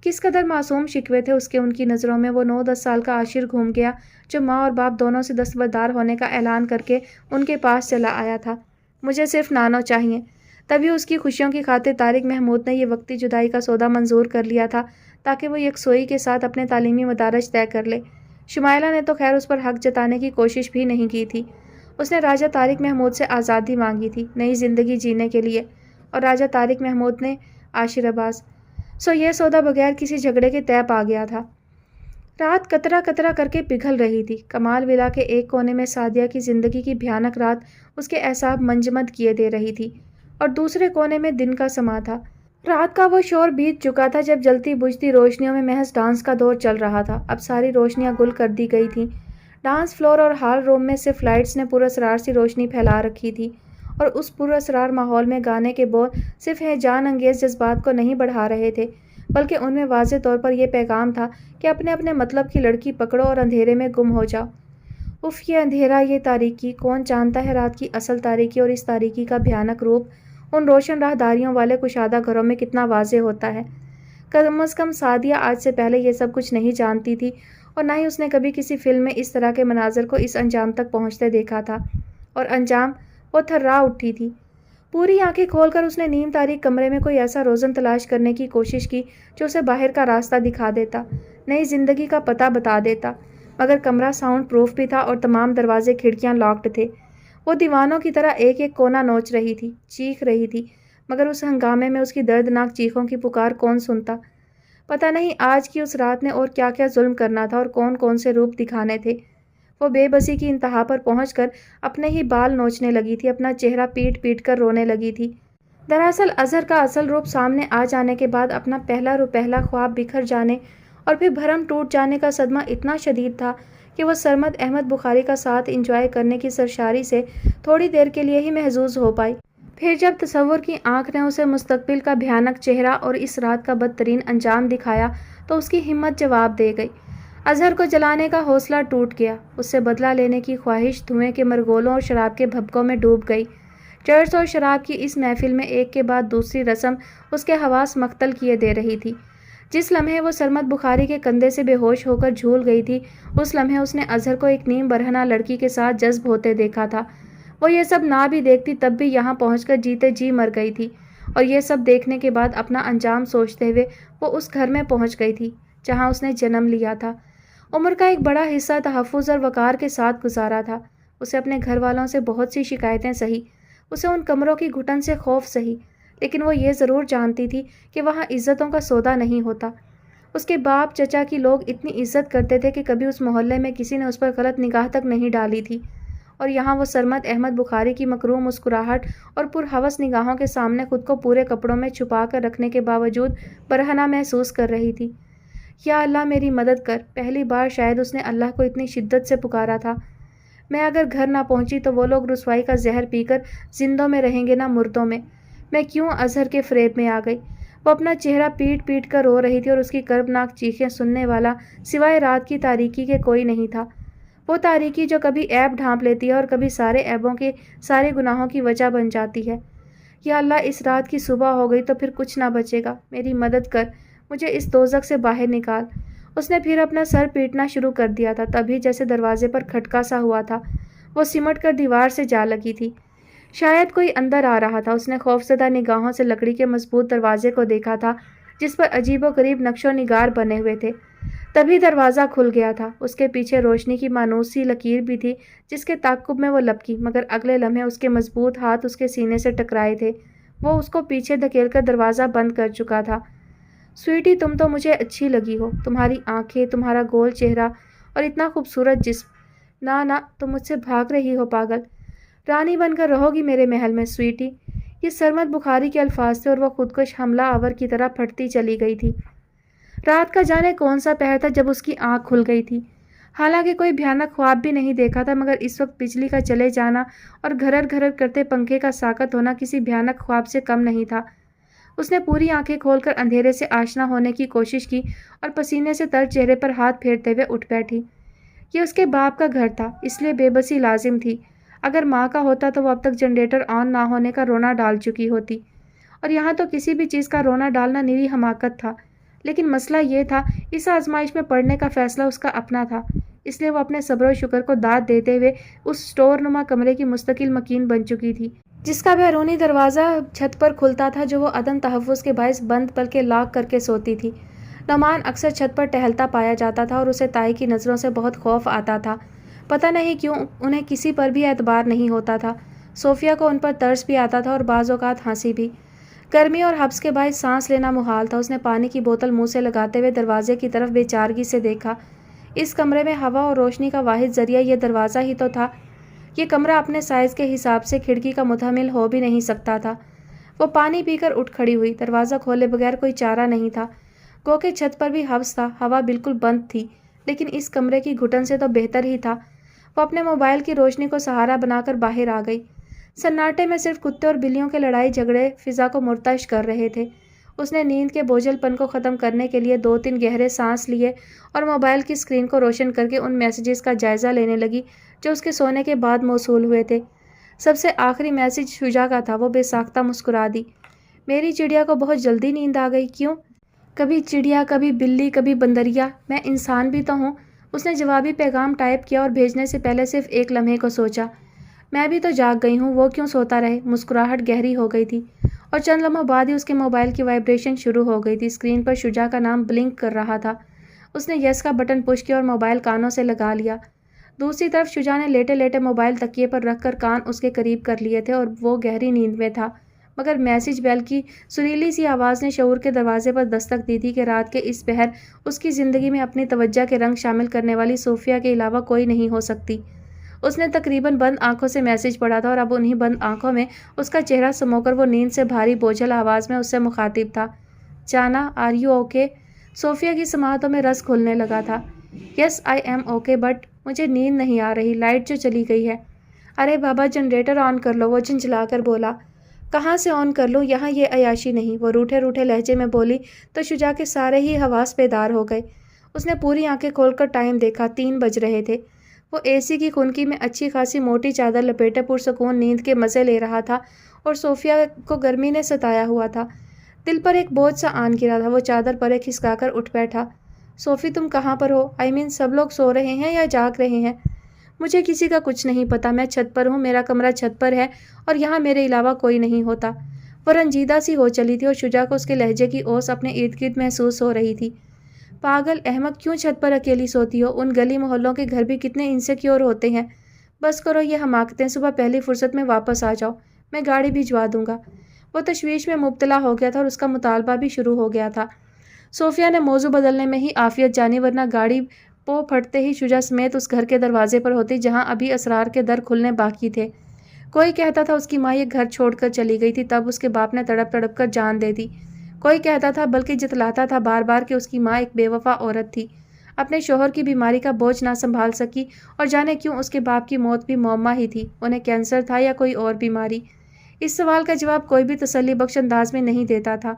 کس قدر معصوم شکوے تھے اس کے ان کی نظروں میں۔ وہ 9-10 سال کا عاشر گھوم گیا جو ماں اور باپ دونوں سے دستبردار ہونے کا اعلان کر کے ان کے پاس چلا آیا تھا۔ مجھے صرف نانو چاہیے۔ تبھی اس کی خوشیوں کی خاطر طارق محمود نے یہ وقتی جدائی کا سودا منظور کر لیا تھا تاکہ وہ یکسوئی کے ساتھ اپنے تعلیمی مدارج طے کر لے۔ شمائلہ نے تو خیر اس پر حق جتانے کی کوشش بھی نہیں کی تھی۔ اس نے راجہ طارق محمود سے آزادی مانگی تھی، نئی زندگی جینے کے لیے، اور راجہ طارق محمود نے عاشر عباس۔ سو یہ سودا بغیر کسی جھگڑے کے طے پا گیا تھا۔ رات قطرہ قطرہ کر کے پگھل رہی تھی۔ کمال ولا کے ایک کونے میں سعدیہ کی زندگی کی بھیانک رات اس کے اعصاب منجمد کیے دے رہی تھی، اور دوسرے کونے میں دن کا سما تھا۔ رات کا وہ شور بیت چکا تھا جب جلتی بجھتی روشنیوں میں محض ڈانس کا دور چل رہا تھا۔ اب ساری روشنیاں گل کر دی گئی تھیں۔ ڈانس فلور اور ہال روم میں صرف لائٹس نے پراسرار سی روشنی پھیلا رکھی تھی، اور اس پراسرار ماحول میں گانے کے بول صرف ہیجان انگیز جذبات کو نہیں بڑھا رہے تھے، بلکہ ان میں واضح طور پر یہ پیغام تھا کہ اپنے اپنے مطلب کی لڑکی پکڑو اور اندھیرے میں گم ہو جاؤ۔ اف، یہ اندھیرا، یہ تاریکی، کون جانتا ہے رات کی اصل تاریکی اور اس تاریکی کا بھیانک روپ ان روشن راہداریوں والے کشادہ گھروں میں کتنا واضح ہوتا ہے۔ کم از کم سعدیہ آج سے پہلے یہ سب کچھ نہیں جانتی تھی، اور نہ ہی اس نے کبھی کسی فلم میں اس طرح کے مناظر کو اس انجام تک پہنچتے دیکھا تھا۔ اور انجام، وہ تھرا اٹھی تھی۔ پوری آنکھیں کھول کر اس نے نیم تاریک کمرے میں کوئی ایسا روزن تلاش کرنے کی کوشش کی جو اسے باہر کا راستہ دکھا دیتا، نئی زندگی کا پتہ بتا دیتا، مگر کمرہ ساؤنڈ پروف بھی تھا اور تمام دروازے کھڑکیاں لاکڈ تھے۔ وہ دیوانوں کی طرح ایک ایک کونا نوچ رہی تھی، چیخ رہی تھی، مگر اس ہنگامے میں اس کی دردناک چیخوں کی پکار کون سنتا؟ پتہ نہیں آج کی اس رات نے اور کیا کیا ظلم کرنا تھا اور کون کون سے روپ دکھانے تھے۔ وہ بے بسی کی انتہا پر پہنچ کر اپنے ہی بال نوچنے لگی تھی، اپنا چہرہ پیٹ پیٹ کر رونے لگی تھی۔ دراصل اظہر کا اصل روپ سامنے آ جانے کے بعد اپنا پہلا روپہلا خواب بکھر جانے اور پھر بھرم ٹوٹ جانے کا صدمہ اتنا شدید تھا کہ وہ سرمد احمد بخاری کا ساتھ انجوائے کرنے کی سرشاری سے تھوڑی دیر کے لیے ہی محظوظ ہو پائی۔ پھر جب تصور کی آنکھ نے اسے مستقبل کا بھیانک چہرہ اور اس رات کا بدترین انجام دکھایا تو اس کی ہمت جواب دے گئی۔ اظہر کو جلانے کا حوصلہ ٹوٹ گیا، اس سے بدلہ لینے کی خواہش دھوئیں کے مرگولوں اور شراب کے بھبکوں میں ڈوب گئی۔ چرس اور شراب کی اس محفل میں ایک کے بعد دوسری رسم اس کے حواس مختل کیے دے رہی تھی۔ جس لمحے وہ سرمد بخاری کے کندھے سے بے ہوش ہو کر جھول گئی تھی، اس لمحے اس نے اظہر کو ایک نیم برہنہ لڑکی کے ساتھ جذب ہوتے دیکھا تھا۔ وہ یہ سب نہ بھی دیکھتی تب بھی یہاں پہنچ کر جیتے جی مر گئی تھی، اور یہ سب دیکھنے کے بعد اپنا انجام سوچتے ہوئے وہ اس گھر میں پہنچ گئی تھی جہاں اس نے جنم لیا تھا۔ عمر کا ایک بڑا حصہ تحفظ اور وقار کے ساتھ گزارا تھا۔ اسے اپنے گھر والوں سے بہت سی شکایتیں سہی، اسے ان کمروں کی گھٹن سے خوف سہی، لیکن وہ یہ ضرور جانتی تھی کہ وہاں عزتوں کا سودا نہیں ہوتا۔ اس کے باپ چچا کی لوگ اتنی عزت کرتے تھے کہ کبھی اس محلے میں کسی نے اس پر غلط نگاہ تک نہیں ڈالی تھی، اور یہاں وہ سرمد احمد بخاری کی مکروہ مسکراہٹ اور پرہوس نگاہوں کے سامنے خود کو پورے کپڑوں میں چھپا کر رکھنے کے باوجود برہنہ محسوس کر رہی تھی۔ یا اللہ میری مدد کر! پہلی بار شاید اس نے اللہ کو اتنی شدت سے پکارا تھا۔ میں اگر گھر نہ پہنچی تو وہ لوگ رسوائی کا زہر پی کر زندوں میں رہیں گے نہ مردوں میں۔ میں کیوں اظہر کے فریب میں آ گئی؟ وہ اپنا چہرہ پیٹ پیٹ کر رو رہی تھی، اور اس کی کربناک چیخیں سننے والا سوائے رات کی تاریکی کے کوئی نہیں تھا۔ وہ تاریکی جو کبھی عیب ڈھانپ لیتی ہے اور کبھی سارے عیبوں کے سارے گناہوں کی وجہ بن جاتی ہے۔ یا اللہ، اس رات کی صبح ہو گئی تو پھر کچھ نہ بچے گا، میری مدد کر، مجھے اس دوزخ سے باہر نکال۔ اس نے پھر اپنا سر پیٹنا شروع کر دیا تھا، تبھی جیسے دروازے پر کھٹکا سا ہوا تھا، وہ سمٹ کر دیوار سے جا لگی تھی۔ شاید کوئی اندر آ رہا تھا۔ اس نے خوفزدہ نگاہوں سے لکڑی کے مضبوط دروازے کو دیکھا تھا جس پر عجیب و غریب نقش و نگار بنے ہوئے تھے۔ تبھی دروازہ کھل گیا تھا۔ اس کے پیچھے روشنی کی مانوس سی لکیر بھی تھی جس کے تعاقب میں وہ لپکی، مگر اگلے لمحے اس کے مضبوط ہاتھ اس کے سینے سے ٹکرائے تھے۔ وہ اس کو پیچھے دھکیل کر دروازہ بند کر چکا تھا۔ سویٹی، تم تو مجھے اچھی لگی ہو، تمہاری آنکھیں، تمہارا گول چہرہ اور اتنا خوبصورت جسم۔ نہ تم مجھ سے بھاگ رہی ہو پاگل۔ رانی بن کر رہو گی میرے محل میں سویٹی۔ یہ سرمد بخاری کے الفاظ تھے اور وہ خودکش حملہ آور کی طرح پھٹتی چلی گئی تھی۔ رات کا جانے کون سا پہر تھا جب اس کی آنکھ کھل گئی تھی۔ حالانکہ کوئی بھیانک خواب بھی نہیں دیکھا تھا، مگر اس وقت بجلی کا چلے جانا اور گھرر گھرر کرتے پنکھے کا ساکت ہونا کسی بھیانک خواب سے کم نہیں تھا۔ اس نے پوری آنکھیں کھول کر اندھیرے سے آشنا ہونے کی کوشش کی اور پسینے سے تر چہرے پر ہاتھ پھیرتے ہوئے اٹھ بیٹھی۔ یہ اس کے باپ کا گھر تھا، اس لیے بے بسی لازم تھی۔ اگر ماں کا ہوتا تو وہ اب تک جنریٹر آن نہ ہونے کا رونا ڈال چکی ہوتی، اور یہاں تو کسی بھی چیز کا رونا ڈالنا نیری حماقت تھا۔ لیکن مسئلہ یہ تھا، اس آزمائش میں پڑنے کا فیصلہ اس کا اپنا تھا، اس لیے وہ اپنے صبر و شکر کو داد دیتے ہوئے اس اسٹور نما کمرے کی مستقل مکین بن چکی تھی جس کا بیرونی دروازہ چھت پر کھلتا تھا، جو وہ عدم تحفظ کے باعث بند بلکہ لاک کر کے سوتی تھی۔ نعمان اکثر چھت پر ٹہلتا پایا جاتا تھا اور اسے تائی کی نظروں سے بہت خوف آتا تھا۔ پتہ نہیں کیوں انہیں کسی پر بھی اعتبار نہیں ہوتا تھا۔ صوفیہ کو ان پر ترس بھی آتا تھا اور بعض اوقات ہنسی بھی۔ گرمی اور حبس کے باعث سانس لینا محال تھا۔ اس نے پانی کی بوتل منہ سے لگاتے ہوئے دروازے کی طرف بے چارگی سے دیکھا۔ اس کمرے میں ہوا اور روشنی کا واحد ذریعہ یہ دروازہ ہی تو تھا۔ یہ کمرہ اپنے سائز کے حساب سے کھڑکی کا متحمل ہو بھی نہیں سکتا تھا۔ وہ پانی پی کر اٹھ کھڑی ہوئی۔ دروازہ کھولے بغیر کوئی چارہ نہیں تھا۔ گو کہ چھت پر بھی حبس تھا، ہوا بالکل بند تھی، لیکن اس کمرے کی گھٹن سے تو بہتر ہی تھا۔ وہ اپنے موبائل کی روشنی کو سہارا بنا کر باہر آ گئی۔ سناٹے میں صرف کتے اور بلیوں کے لڑائی جھگڑے فضا کو مرتعش کر رہے تھے۔ اس نے نیند کے بوجھل پن کو ختم کرنے کے لیے 2-3 گہرے سانس لیے اور موبائل کی اسکرین کو روشن کر کے ان میسیجز کا جائزہ لینے لگی جو اس کے سونے کے بعد موصول ہوئے تھے۔ سب سے آخری میسیج شجاع کا تھا۔ وہ بے ساختہ مسکرا دی۔ میری چڑیا کو بہت جلدی نیند آ گئی، کیوں؟ کبھی چڑیا، کبھی بلی، کبھی بندریا، میں انسان بھی تو ہوں۔ اس نے جوابی پیغام ٹائپ کیا اور بھیجنے سے پہلے صرف ایک لمحے کو سوچا۔ میں بھی تو جاگ گئی ہوں، وہ کیوں سوتا رہے؟ مسکراہٹ گہری ہو گئی تھی اور چند لمحوں بعد ہی اس کے موبائل کی وائبریشن شروع ہو گئی تھی۔ اسکرین پر شجاع کا نام بلنک کر رہا تھا۔ اس نے یس کا بٹن پش کیا اور موبائل کانوں سے لگا لیا۔ دوسری طرف شجاع نے لیٹے لیٹے موبائل تکیے پر رکھ کر کان اس کے قریب کر لیے تھے اور وہ گہری نیند میں تھا، مگر میسیج بیل کی سریلی سی آواز نے شعور کے دروازے پر دستک دی تھی کہ رات کے اس پہر اس کی زندگی میں اپنی توجہ کے رنگ شامل کرنے والی صوفیہ کے علاوہ کوئی نہیں ہو سکتی۔ اس نے تقریباً بند آنکھوں سے میسیج پڑھا تھا اور اب انہی بند آنکھوں میں اس کا چہرہ سمو کر وہ نیند سے بھاری بوجھل آواز میں اس سے مخاطب تھا۔ جانا، آر یو اوکے؟ صوفیہ کی سماعتوں میں رس گھلنے لگا تھا۔ یس آئی ایم اوکے، بٹ مجھے نیند نہیں آ رہی، لائٹ جو چلی گئی ہے۔ ارے بابا جنریٹر آن کر لو، وہ جھنجھلا کر بولا۔ کہاں سے آن کر لوں، یہاں یہ عیاشی نہیں، وہ روٹھے روٹھے لہجے میں بولی تو شجاع کے سارے ہی حواس بیدار ہو گئے۔ اس نے پوری آنکھیں کھول کر ٹائم دیکھا، 3 بج رہے تھے۔ وہ اے سی کی خنکی میں اچھی خاصی موٹی چادر لپیٹے پرسکون نیند کے مزے لے رہا تھا اور صوفیہ کو گرمی نے ستایا ہوا تھا۔ دل پر ایک بوجھ سا آن گرا تھا۔ وہ چادر پرے کھسکا کر اٹھ بیٹھا۔ صوفی، تم کہاں پر ہو؟ سب لوگ سو رہے ہیں یا جاگ رہے ہیں؟ مجھے کسی کا کچھ نہیں پتا، میں چھت پر ہوں، میرا کمرہ چھت پر ہے اور یہاں میرے علاوہ کوئی نہیں ہوتا۔ وہ رنجیدہ سی ہو چلی تھی اور شجاع کو اس کے لہجے کی اوس اپنے ارد گرد محسوس ہو رہی تھی۔ پاگل احمق، کیوں چھت پر اکیلی سوتی ہو؟ ان گلی محلوں کے گھر بھی کتنے انسیکیور ہوتے ہیں۔ بس کرو یہ حماقتیں، صبح پہلی فرصت میں واپس آ جاؤ، میں گاڑی بھجوا دوں گا۔ وہ تشویش میں مبتلا ہو گیا تھا اور اس کا مطالبہ بھی شروع ہو گیا تھا۔ صوفیہ نے موضوع بدلنے میں ہی عافیت جانی، ورنہ گاڑی پو پھٹتے ہی شجاع سمیت اس گھر کے دروازے پر ہوتی جہاں ابھی اسرار کے در کھلنے باقی تھے۔ کوئی کہتا تھا اس کی ماں یہ گھر چھوڑ کر چلی گئی تھی، تب اس کے باپ نے تڑپ تڑپ کر جان دے دی۔ کوئی کہتا تھا، بلکہ جتلاتا تھا بار بار، کہ اس کی ماں ایک بے وفا عورت تھی، اپنے شوہر کی بیماری کا بوجھ نہ سنبھال سکی، اور جانے کیوں اس کے باپ کی موت بھی معمہ ہی تھی، انہیں کینسر تھا یا کوئی اور بیماری۔ اس سوال کا جواب کوئی بھی تسلی بخش انداز میں نہیں دیتا تھا۔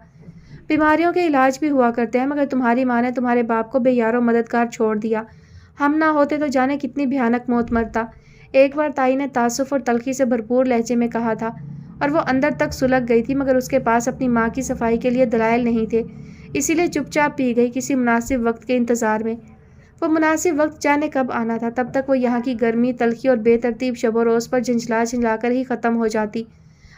بیماریوں کے علاج بھی ہوا کرتے ہیں، مگر تمہاری ماں نے تمہارے باپ کو بے یار و مددگار چھوڑ دیا۔ ہم نہ ہوتے تو جانے کتنی بھیانک موت مرتا۔ ایک بار تائی نے تعصف اور تلخی سے بھرپور لہجے میں کہا تھا، اور وہ اندر تک سلگ گئی تھی، مگر اس کے پاس اپنی ماں کی صفائی کے لیے دلائل نہیں تھے، اسی لیے چپ چاپ پی گئی کسی مناسب وقت کے انتظار میں۔ وہ مناسب وقت جانے کب آنا تھا، تب تک وہ یہاں کی گرمی، تلخی اور بے ترتیب شب و روز پر جھنجھلا جھنجھلا کر ہی ختم ہو جاتی۔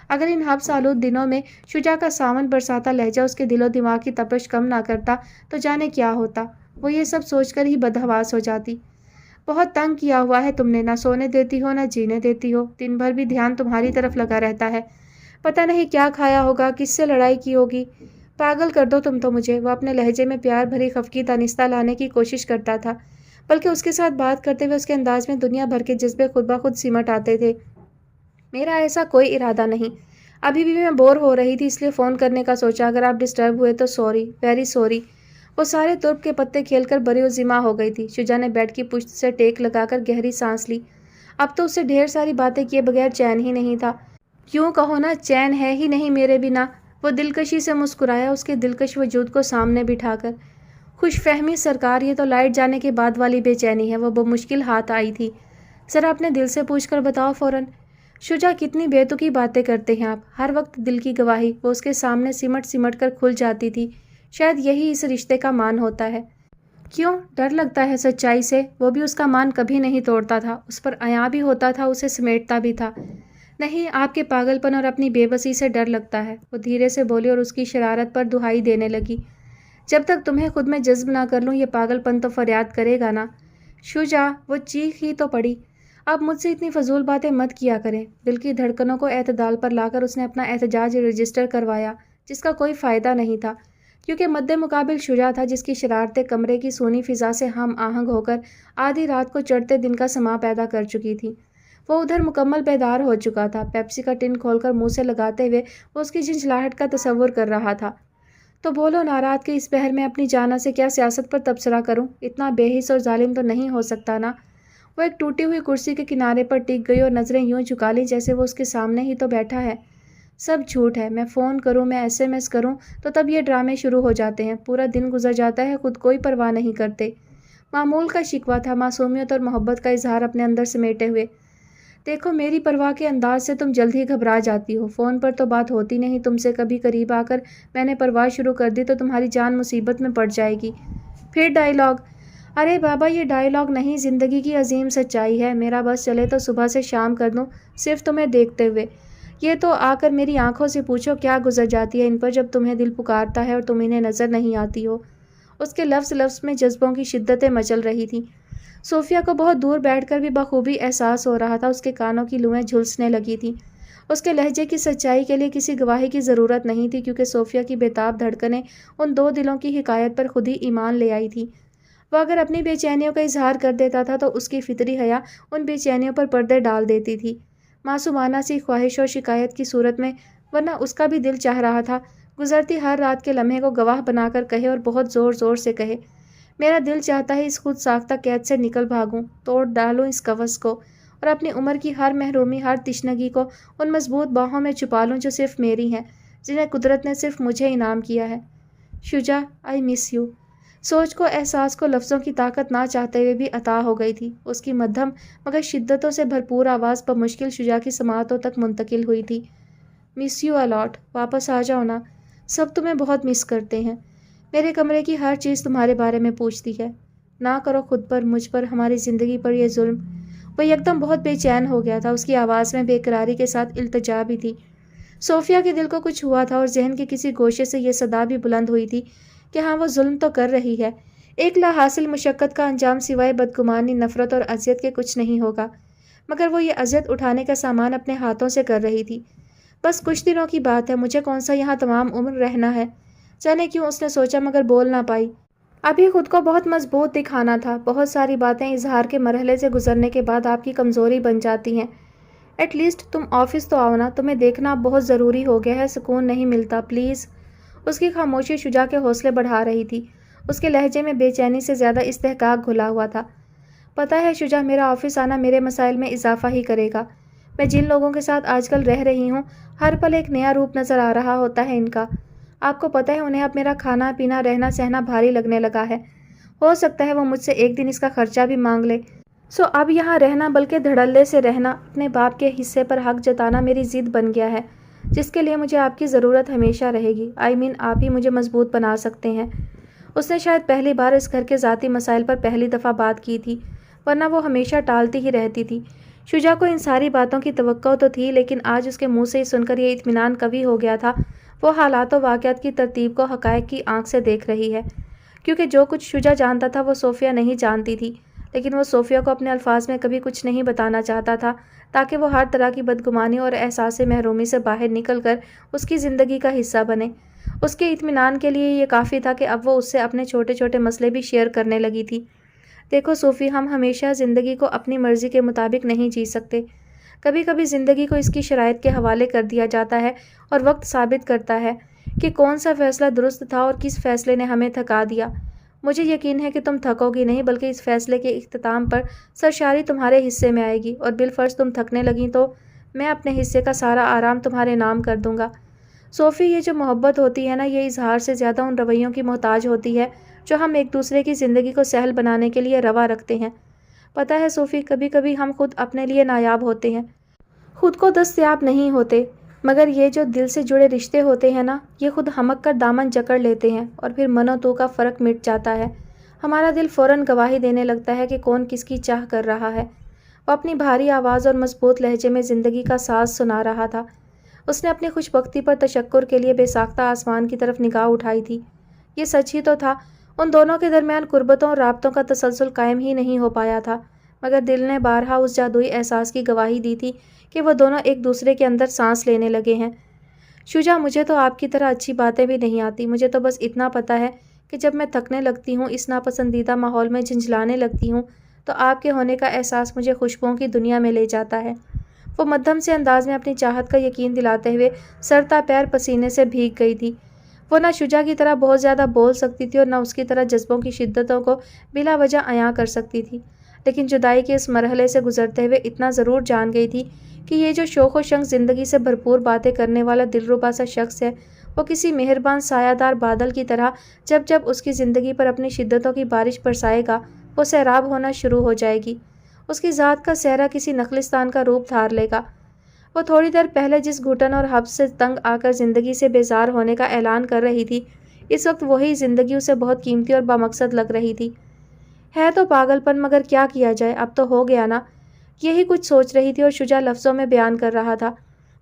اگر ان حبس آلود دنوں میں شجاع کا ساون برساتا لہجہ اس کے دل و دماغ کی تپش کم نہ کرتا تو جانے کیا ہوتا۔ وہ یہ سب سوچ کر ہی بدحواس ہو جاتی۔ بہت تنگ کیا ہوا ہے تم نے، نہ سونے دیتی ہو نہ جینے دیتی ہو، دن بھر بھی دھیان تمہاری طرف لگا رہتا ہے۔ پتہ نہیں کیا کھایا ہوگا، کس سے لڑائی کی ہوگی۔ پاگل کر دو تم تو مجھے۔ وہ اپنے لہجے میں پیار بھری خفگی دانستہ لانے کی کوشش کرتا تھا، بلکہ اس کے ساتھ بات کرتے ہوئے اس کے انداز میں دنیا بھر کے جذبے خود بخود سمٹ آتے تھے۔ میرا ایسا کوئی ارادہ نہیں، ابھی بھی میں بور ہو رہی تھی اس لیے فون کرنے کا سوچا۔ اگر آپ ڈسٹرب ہوئے تو سوری، ویری سوری۔ وہ سارے ترب کے پتے کھیل کر بری الذمہ ہو گئی تھی۔ شجاع نے بیڈ کی پشت سے ٹیک لگا کر گہری سانس لی۔ اب تو اس سے ڈھیر ساری باتیں کیے بغیر چین ہی نہیں تھا۔ کیوں کہو نا، چین ہے ہی نہیں میرے بنا۔ وہ دلکشی سے مسکرایا، اس کے دلکش وجود کو سامنے بٹھا کر۔ خوش فہمی سرکار، یہ تو لائٹ جانے کے بعد والی بے چینی ہے۔ وہ بمشکل ہاتھ آئی تھی۔ ذرا اپنے دل سے پوچھ کر بتاؤ فوراً۔ شجاع، کتنی بے تکی باتیں کرتے ہیں آپ، ہر وقت دل کی گواہی۔ وہ اس کے سامنے سمٹ سمٹ کر کھل جاتی تھی۔ شاید یہی اس رشتے کا مان ہوتا ہے۔ کیوں ڈر لگتا ہے سچائی سے؟ وہ بھی اس کا مان کبھی نہیں توڑتا تھا، اس پر عیاں بھی ہوتا تھا، اسے سمیٹتا بھی تھا۔ نہیں، آپ کے پاگل پن اور اپنی بے بسی سے ڈر لگتا ہے، وہ دھیرے سے بولی اور اس کی شرارت پر دہائی دینے لگی۔ جب تک تمہیں خود میں جذب نہ کر لوں یہ پاگل پن تو فریاد کرے گا نا۔ شجاع، وہ چیخ ہی تو پڑی۔ آپ مجھ سے اتنی فضول باتیں مت کیا کریں۔ دل کی دھڑکنوں کو اعتدال پر لا کر اس نے اپنا احتجاج رجسٹر کروایا، جس کا کوئی فائدہ نہیں تھا، کیونکہ مد مقابل شجاع تھا جس کی شرارتیں کمرے کی سونی فضا سے ہم آہنگ ہو کر آدھی رات کو چڑھتے دن کا سماں پیدا کر چکی تھی۔ وہ ادھر مکمل بیدار ہو چکا تھا۔ پیپسی کا ٹن کھول کر منہ سے لگاتے ہوئے وہ اس کی جھنجھلاہٹ کا تصور کر رہا تھا۔ تو بولو نا، رات کے اس بہر میں اپنی جانہ سے کیا سیاست پر تبصرہ کروں؟ اتنا بے حس اور ظالم تو نہیں ہو سکتا نا۔ وہ ایک ٹوٹی ہوئی کرسی کے کنارے پر ٹک گئی اور نظریں یوں جھکا لی جیسے وہ اس کے سامنے ہی تو بیٹھا ہے۔ سب جھوٹ ہے، میں فون کروں، میں SMS کروں تو تب یہ ڈرامے شروع ہو جاتے ہیں۔ پورا دن گزر جاتا ہے، خود کوئی پرواہ نہیں کرتے۔ معمول کا شکوہ تھا، معصومیت اور محبت کا اظہار اپنے اندر سمیٹے ہوئے۔ دیکھو، میری پرواہ کے انداز سے تم جلد ہی گھبرا جاتی ہو۔ فون پر تو بات ہوتی نہیں تم سے، کبھی قریب آ کر میں نے پرواہ شروع کر دی تو تمہاری جان مصیبت میں پڑ جائے گی۔ پھر ڈائیلاگ۔ ارے بابا، یہ ڈائیلاگ نہیں، زندگی کی عظیم سچائی ہے۔ میرا بس چلے تو صبح سے شام کر دوں صرف تمہیں دیکھتے ہوئے۔ یہ تو آ کر میری آنکھوں سے پوچھو کیا گزر جاتی ہے ان پر جب تمہیں دل پکارتا ہے اور تم انہیں نظر نہیں آتی ہو۔ اس کے لفظ لفظ میں جذبوں کی شدتیں مچل رہی تھیں۔ صوفیہ کو بہت دور بیٹھ کر بھی بخوبی احساس ہو رہا تھا، اس کے کانوں کی لویں جھلسنے لگی تھیں۔ اس کے لہجے کی سچائی کے لیے کسی گواہی کی ضرورت نہیں تھی، کیونکہ صوفیہ کی بےتاب دھڑکنیں ان دو دلوں کی حکایت پر خود ہی ایمان لے آئی تھی۔ وہ اگر اپنی بے چینیوں کا اظہار کر دیتا تھا تو اس کی فطری حیا ان بے چینیوں پر پردے ڈال دیتی تھی، معصومانہ سی خواہش اور شکایت کی صورت میں، ورنہ اس کا بھی دل چاہ رہا تھا گزرتی ہر رات کے لمحے کو گواہ بنا کر کہے اور بہت زور زور سے کہے، میرا دل چاہتا ہے اس خود ساختہ قید سے نکل بھاگوں، توڑ ڈالوں اس قفس کو، اور اپنی عمر کی ہر محرومی، ہر تشنگی کو ان مضبوط باہوں میں چھپا لوں جو صرف میری ہیں، جنہیں قدرت نے صرف مجھے انعام کیا ہے۔ شجاع، آئی مس یو۔ سوچ کو، احساس کو لفظوں کی طاقت نہ چاہتے ہوئے بھی عطا ہو گئی تھی۔ اس کی مدھم مگر شدتوں سے بھرپور آواز بمشکل شجاع کی سماعتوں تک منتقل ہوئی تھی۔ مس یو الاٹ، واپس آ جاؤ نا، سب تمہیں بہت مس کرتے ہیں۔ میرے کمرے کی ہر چیز تمہارے بارے میں پوچھتی ہے۔ نہ کرو خود پر، مجھ پر، ہماری زندگی پر یہ ظلم۔ وہ یکدم بہت بے چین ہو گیا تھا، اس کی آواز میں بے قراری کے ساتھ التجا بھی تھی۔ صوفیہ کے دل کو کچھ ہوا تھا اور ذہن کے کسی گوشے سے یہ صدا بھی بلند ہوئی تھی کہ ہاں، وہ ظلم تو کر رہی ہے۔ ایک لا حاصل مشقت کا انجام سوائے بدگمانی، نفرت اور اذیت کے کچھ نہیں ہوگا، مگر وہ یہ اذیت اٹھانے کا سامان اپنے ہاتھوں سے کر رہی تھی۔ بس کچھ دنوں کی بات ہے، مجھے کون سا یہاں تمام عمر رہنا ہے۔ جانے کیوں اس نے سوچا مگر بول نہ پائی۔ ابھی خود کو بہت مضبوط دکھانا تھا۔ بہت ساری باتیں اظہار کے مرحلے سے گزرنے کے بعد آپ کی کمزوری بن جاتی ہیں۔ ایٹ لیسٹ تم آفس تو آؤ نا، تمہیں دیکھنا اب بہت ضروری ہو گیا ہے، سکون نہیں ملتا، پلیز۔ اس کی خاموشی شجاع کے حوصلے بڑھا رہی تھی۔ اس کے لہجے میں بے چینی سے زیادہ استحقاق گھلا ہوا تھا۔ پتہ ہے شجاع، میرا آفس آنا میرے مسائل میں اضافہ ہی کرے گا۔ میں جن لوگوں کے ساتھ آج کل رہ رہی ہوں، ہر پل ایک نیا روپ نظر آ رہا ہوتا ہے ان کا۔ آپ کو پتہ ہے انہیں اب میرا کھانا پینا، رہنا سہنا بھاری لگنے لگا ہے۔ ہو سکتا ہے وہ مجھ سے ایک دن اس کا خرچہ بھی مانگ لے۔ سو اب یہاں رہنا بلکہ دھڑلے سے رہنا، اپنے باپ کے حصے پر حق جتانا میری ضد بن گیا ہے، جس کے لیے مجھے آپ کی ضرورت ہمیشہ رہے گی۔ آپ ہی مجھے مضبوط بنا سکتے ہیں۔ اس نے شاید پہلی بار اس گھر کے ذاتی مسائل پر پہلی دفعہ بات کی تھی، ورنہ وہ ہمیشہ ٹالتی ہی رہتی تھی۔ شجاع کو ان ساری باتوں کی توقع تو تھی، لیکن آج اس کے منہ سے ہی سن کر یہ اطمینان قوی ہو گیا تھا۔ وہ حالات و واقعات کی ترتیب کو حقائق کی آنکھ سے دیکھ رہی ہے، کیونکہ جو کچھ شجاع جانتا تھا وہ صوفیہ نہیں جانتی تھی، لیکن وہ صوفیہ کو اپنے الفاظ میں کبھی کچھ نہیں بتانا چاہتا تھا، تاکہ وہ ہر طرح کی بدگمانی اور احساس محرومی سے باہر نکل کر اس کی زندگی کا حصہ بنے۔ اس کے اطمینان کے لیے یہ کافی تھا کہ اب وہ اس سے اپنے چھوٹے چھوٹے مسئلے بھی شیئر کرنے لگی تھی۔ دیکھو صوفی، ہم ہمیشہ زندگی کو اپنی مرضی کے مطابق نہیں جی سکتے۔ کبھی کبھی زندگی کو اس کی شرائط کے حوالے کر دیا جاتا ہے، اور وقت ثابت کرتا ہے کہ کون سا فیصلہ درست تھا اور کس فیصلے نے ہمیں تھکا دیا۔ مجھے یقین ہے کہ تم تھکو گی نہیں، بلکہ اس فیصلے کے اختتام پر سرشاری تمہارے حصے میں آئے گی، اور بالفرض تم تھکنے لگیں تو میں اپنے حصے کا سارا آرام تمہارے نام کر دوں گا۔ صوفی، یہ جو محبت ہوتی ہے نا، یہ اظہار سے زیادہ ان رویوں کی محتاج ہوتی ہے جو ہم ایک دوسرے کی زندگی کو سہل بنانے کے لیے روا رکھتے ہیں۔ پتہ ہے صوفی، کبھی کبھی ہم خود اپنے لیے نایاب ہوتے ہیں، خود کو دستیاب نہیں ہوتے، مگر یہ جو دل سے جڑے رشتے ہوتے ہیں نا، یہ خود ہمک کر دامن جکڑ لیتے ہیں، اور پھر من و تو کا فرق مٹ جاتا ہے۔ ہمارا دل فوراً گواہی دینے لگتا ہے کہ کون کس کی چاہ کر رہا ہے۔ وہ اپنی بھاری آواز اور مضبوط لہجے میں زندگی کا ساز سنا رہا تھا۔ اس نے اپنی خوش بختی پر تشکر کے لیے بے ساختہ آسمان کی طرف نگاہ اٹھائی تھی۔ یہ سچ ہی تو تھا، ان دونوں کے درمیان قربتوں اور رابطوں کا تسلسل قائم ہی نہیں ہو پایا تھا، مگر دل نے بارہا اس جادوئی احساس کی گواہی دی تھی کہ وہ دونوں ایک دوسرے کے اندر سانس لینے لگے ہیں۔ شجاع، مجھے تو آپ کی طرح اچھی باتیں بھی نہیں آتی، مجھے تو بس اتنا پتہ ہے کہ جب میں تھکنے لگتی ہوں، اس ناپسندیدہ ماحول میں جھنجھلانے لگتی ہوں، تو آپ کے ہونے کا احساس مجھے خوشبوؤں کی دنیا میں لے جاتا ہے۔ وہ مدھم سے انداز میں اپنی چاہت کا یقین دلاتے ہوئے سر تا پیر پسینے سے بھیگ گئی تھی۔ وہ نہ شجاع کی طرح بہت زیادہ بول سکتی تھی اور نہ اس کی طرح جذبوں کی شدتوں کو بلا وجہ عیاں کر سکتی تھی، لیکن جدائی کے اس مرحلے سے گزرتے ہوئے اتنا ضرور جان گئی تھی کہ یہ جو شوق و شنگ زندگی سے بھرپور باتیں کرنے والا دلربا سا شخص ہے، وہ کسی مہربان سایہ دار بادل کی طرح جب جب اس کی زندگی پر اپنی شدتوں کی بارش برسائے گا، وہ سیراب ہونا شروع ہو جائے گی۔ اس کی ذات کا صحرا کسی نخلستان کا روپ دھار لے گا۔ وہ تھوڑی دیر پہلے جس گھٹن اور حبس سے تنگ آ کر زندگی سے بیزار ہونے کا اعلان کر رہی تھی، اس وقت وہی زندگی اسے بہت قیمتی اور بامقصد لگ رہی تھی۔ ہے تو پاگل پن، مگر کیا کیا جائے، اب تو ہو گیا نا۔ یہی کچھ سوچ رہی تھی اور شجاع لفظوں میں بیان کر رہا تھا۔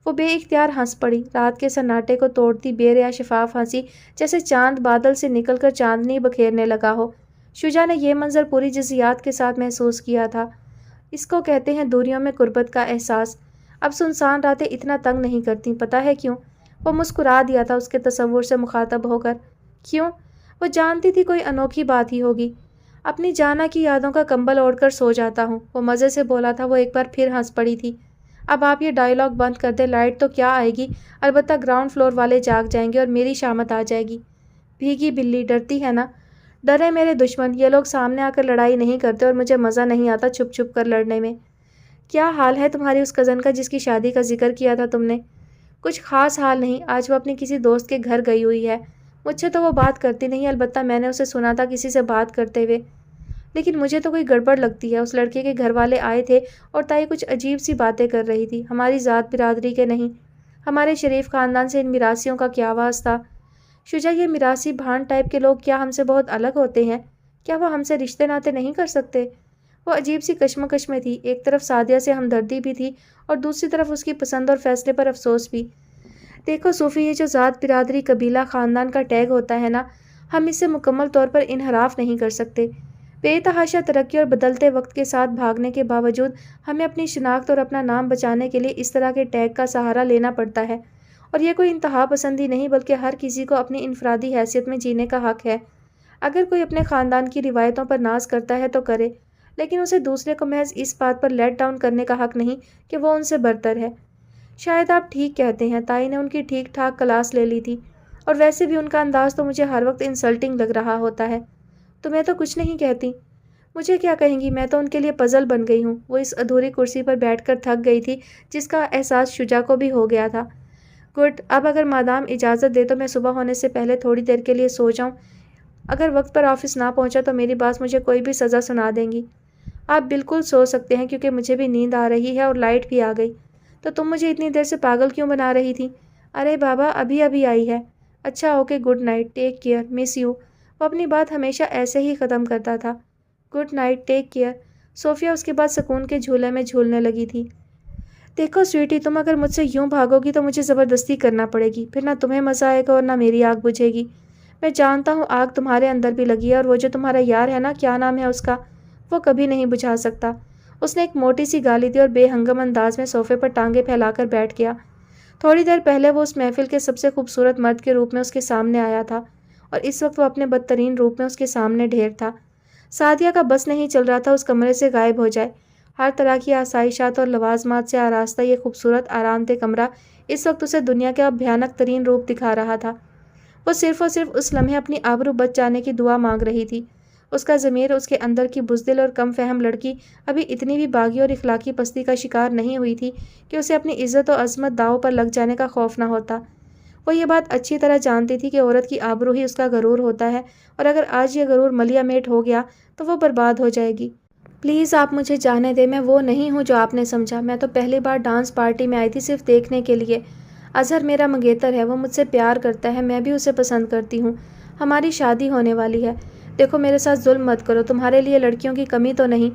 وہ بے اختیار ہنس پڑی، رات کے سناٹے کو توڑتی بے ریا شفاف ہنسی، جیسے چاند بادل سے نکل کر چاندنی بکھیرنے لگا ہو۔ شجاع نے یہ منظر پوری جزیات کے ساتھ محسوس کیا تھا۔ اس کو کہتے ہیں دوریوں میں قربت کا احساس۔ اب سنسان راتیں اتنا تنگ نہیں کرتی، پتہ ہے کیوں؟ وہ مسکرا دیا تھا اس کے تصور سے مخاطب ہو کر۔ کیوں؟ وہ جانتی تھی کوئی انوکھی بات ہی ہوگی۔ اپنی جانا کی یادوں کا کمبل اوڑھ کر سو جاتا ہوں، وہ مزے سے بولا تھا۔ وہ ایک بار پھر ہنس پڑی تھی۔ اب آپ یہ ڈائیلاگ بند کر دیں، لائٹ تو کیا آئے گی، البتہ گراؤنڈ فلور والے جاگ جائیں گے اور میری شامت آ جائے گی۔ بھیگی بلی، ڈرتی ہے نا؟ ڈرے میرے دشمن، یہ لوگ سامنے آ کر لڑائی نہیں کرتے اور مجھے مزہ نہیں آتا چھپ چھپ کر لڑنے میں۔ کیا حال ہے تمہاری اس کزن کا جس کی شادی کا ذکر کیا تھا تم نے؟ کچھ خاص حال نہیں، آج وہ اپنی کسی دوست کے گھر گئی ہوئی ہے۔ مجھ سے تو وہ بات کرتی نہیں، البتہ میں نے اسے سنا تھا کسی سے بات کرتے ہوئے، لیکن مجھے تو کوئی گڑبڑ لگتی ہے۔ اس لڑکے کے گھر والے آئے تھے اور تائی کچھ عجیب سی باتیں کر رہی تھی، ہماری ذات برادری کے نہیں، ہمارے شریف خاندان سے ان میراثیوں کا کیا واسطہ؟ شجاع، یہ میراثی بھانڈ ٹائپ کے لوگ کیا ہم سے بہت الگ ہوتے ہیں؟ کیا وہ ہم سے رشتے ناتے نہیں کر سکتے؟ وہ عجیب سی کشمکش میں تھی، ایک طرف سعدیہ سے ہمدردی بھی تھی اور دوسری طرف اس کی پسند اور فیصلے پر افسوس بھی۔ دیکھو صوفی، یہ جو ذات برادری قبیلہ خاندان کا ٹیگ ہوتا ہے نا، ہم اس سے مکمل طور پر انحراف نہیں کر سکتے۔ بے تحاشا ترقی اور بدلتے وقت کے ساتھ بھاگنے کے باوجود ہمیں اپنی شناخت اور اپنا نام بچانے کے لیے اس طرح کے ٹیگ کا سہارا لینا پڑتا ہے، اور یہ کوئی انتہا پسندی نہیں بلکہ ہر کسی کو اپنی انفرادی حیثیت میں جینے کا حق ہے۔ اگر کوئی اپنے خاندان کی روایتوں پر ناز کرتا ہے تو کرے، لیکن اسے دوسرے کو محض اس بات پر لیٹ ڈاؤن کرنے کا حق نہیں کہ وہ ان سے برتر ہے۔ شاید آپ ٹھیک کہتے ہیں، تائی نے ان کی ٹھیک ٹھاک کلاس لے لی تھی، اور ویسے بھی ان کا انداز تو مجھے ہر وقت انسلٹنگ لگ رہا ہوتا ہے۔ تمہیں تو کچھ نہیں کہتی؟ مجھے کیا کہیں گی، میں تو ان کے لیے پزل بن گئی ہوں۔ وہ اس ادھوری کرسی پر بیٹھ کر تھک گئی تھی جس کا احساس شجاع کو بھی ہو گیا تھا۔ گڈ، اب اگر مادام اجازت دے تو میں صبح ہونے سے پہلے تھوڑی دیر کے لیے سو جاؤں۔ اگر وقت پر آفس نہ پہنچا تو میری باس مجھے کوئی بھی سزا سنا دیں گی۔ آپ بالکل سو سکتے ہیں کیونکہ مجھے بھی نیند آ رہی ہے اور لائٹ بھی آ گئی۔ تو تم مجھے اتنی دیر سے پاگل کیوں بنا رہی تھی؟ ارے بابا ابھی ابھی آئی ہے۔ اچھا okay good night, take care, miss you. وہ اپنی بات ہمیشہ ایسے ہی ختم کرتا تھا، گڈ نائٹ، ٹیک کیئر۔ صوفیہ اس کے بعد سکون کے جھولے میں جھولنے لگی تھی۔ دیکھو سویٹی، تم اگر مجھ سے یوں بھاگو گی تو مجھے زبردستی کرنا پڑے گی، پھر نہ تمہیں مزہ آئے گا اور نہ میری آگ بجھے گی۔ میں جانتا ہوں آگ تمہارے اندر بھی لگی ہے اور وہ جو تمہارا یار ہے نا، کیا نام ہے اس کا، وہ کبھی نہیں بجھا سکتا۔ اس نے ایک موٹی سی گالی دی اور بے ہنگم انداز میں صوفے پر ٹانگیں پھیلا کر بیٹھ گیا۔ تھوڑی دیر پہلے وہ اس محفل کے سب سے خوبصورت مرد کے روپ میں اس کے سامنے آیا تھا اور اس وقت وہ اپنے بدترین روپ میں اس کے سامنے ڈھیر تھا۔ سعدیہ کا بس نہیں چل رہا تھا اس کمرے سے غائب ہو جائے۔ ہر طرح کی آسائشات اور لوازمات سے آراستہ یہ خوبصورت آرام دہ کمرہ اس وقت اسے دنیا کا بھیانک ترین روپ دکھا رہا تھا۔ وہ صرف اور صرف اس لمحے اپنی آبرو بچ جانے کی دعا مانگ رہی تھی۔ اس کا ضمیر، اس کے اندر کی بزدل اور کم فہم لڑکی ابھی اتنی بھی باغی اور اخلاقی پستی کا شکار نہیں ہوئی تھی کہ اسے اپنی عزت و عظمت داؤ پر لگ جانے کا خوف نہ ہوتا۔ وہ یہ بات اچھی طرح جانتی تھی کہ عورت کی آبرو ہی اس کا غرور ہوتا ہے اور اگر آج یہ غرور ملیا میٹ ہو گیا تو وہ برباد ہو جائے گی۔ پلیز آپ مجھے جانے دیں، میں وہ نہیں ہوں جو آپ نے سمجھا۔ میں تو پہلی بار ڈانس پارٹی میں آئی تھی صرف دیکھنے کے لیے۔ اظہر میرا منگیتر ہے، وہ مجھ سے پیار کرتا ہے، میں بھی اسے پسند کرتی ہوں۔ ہماری شادی ہونے والی ہے۔ دیکھو میرے ساتھ ظلم مت کرو، تمہارے لیے لڑکیوں کی کمی تو نہیں۔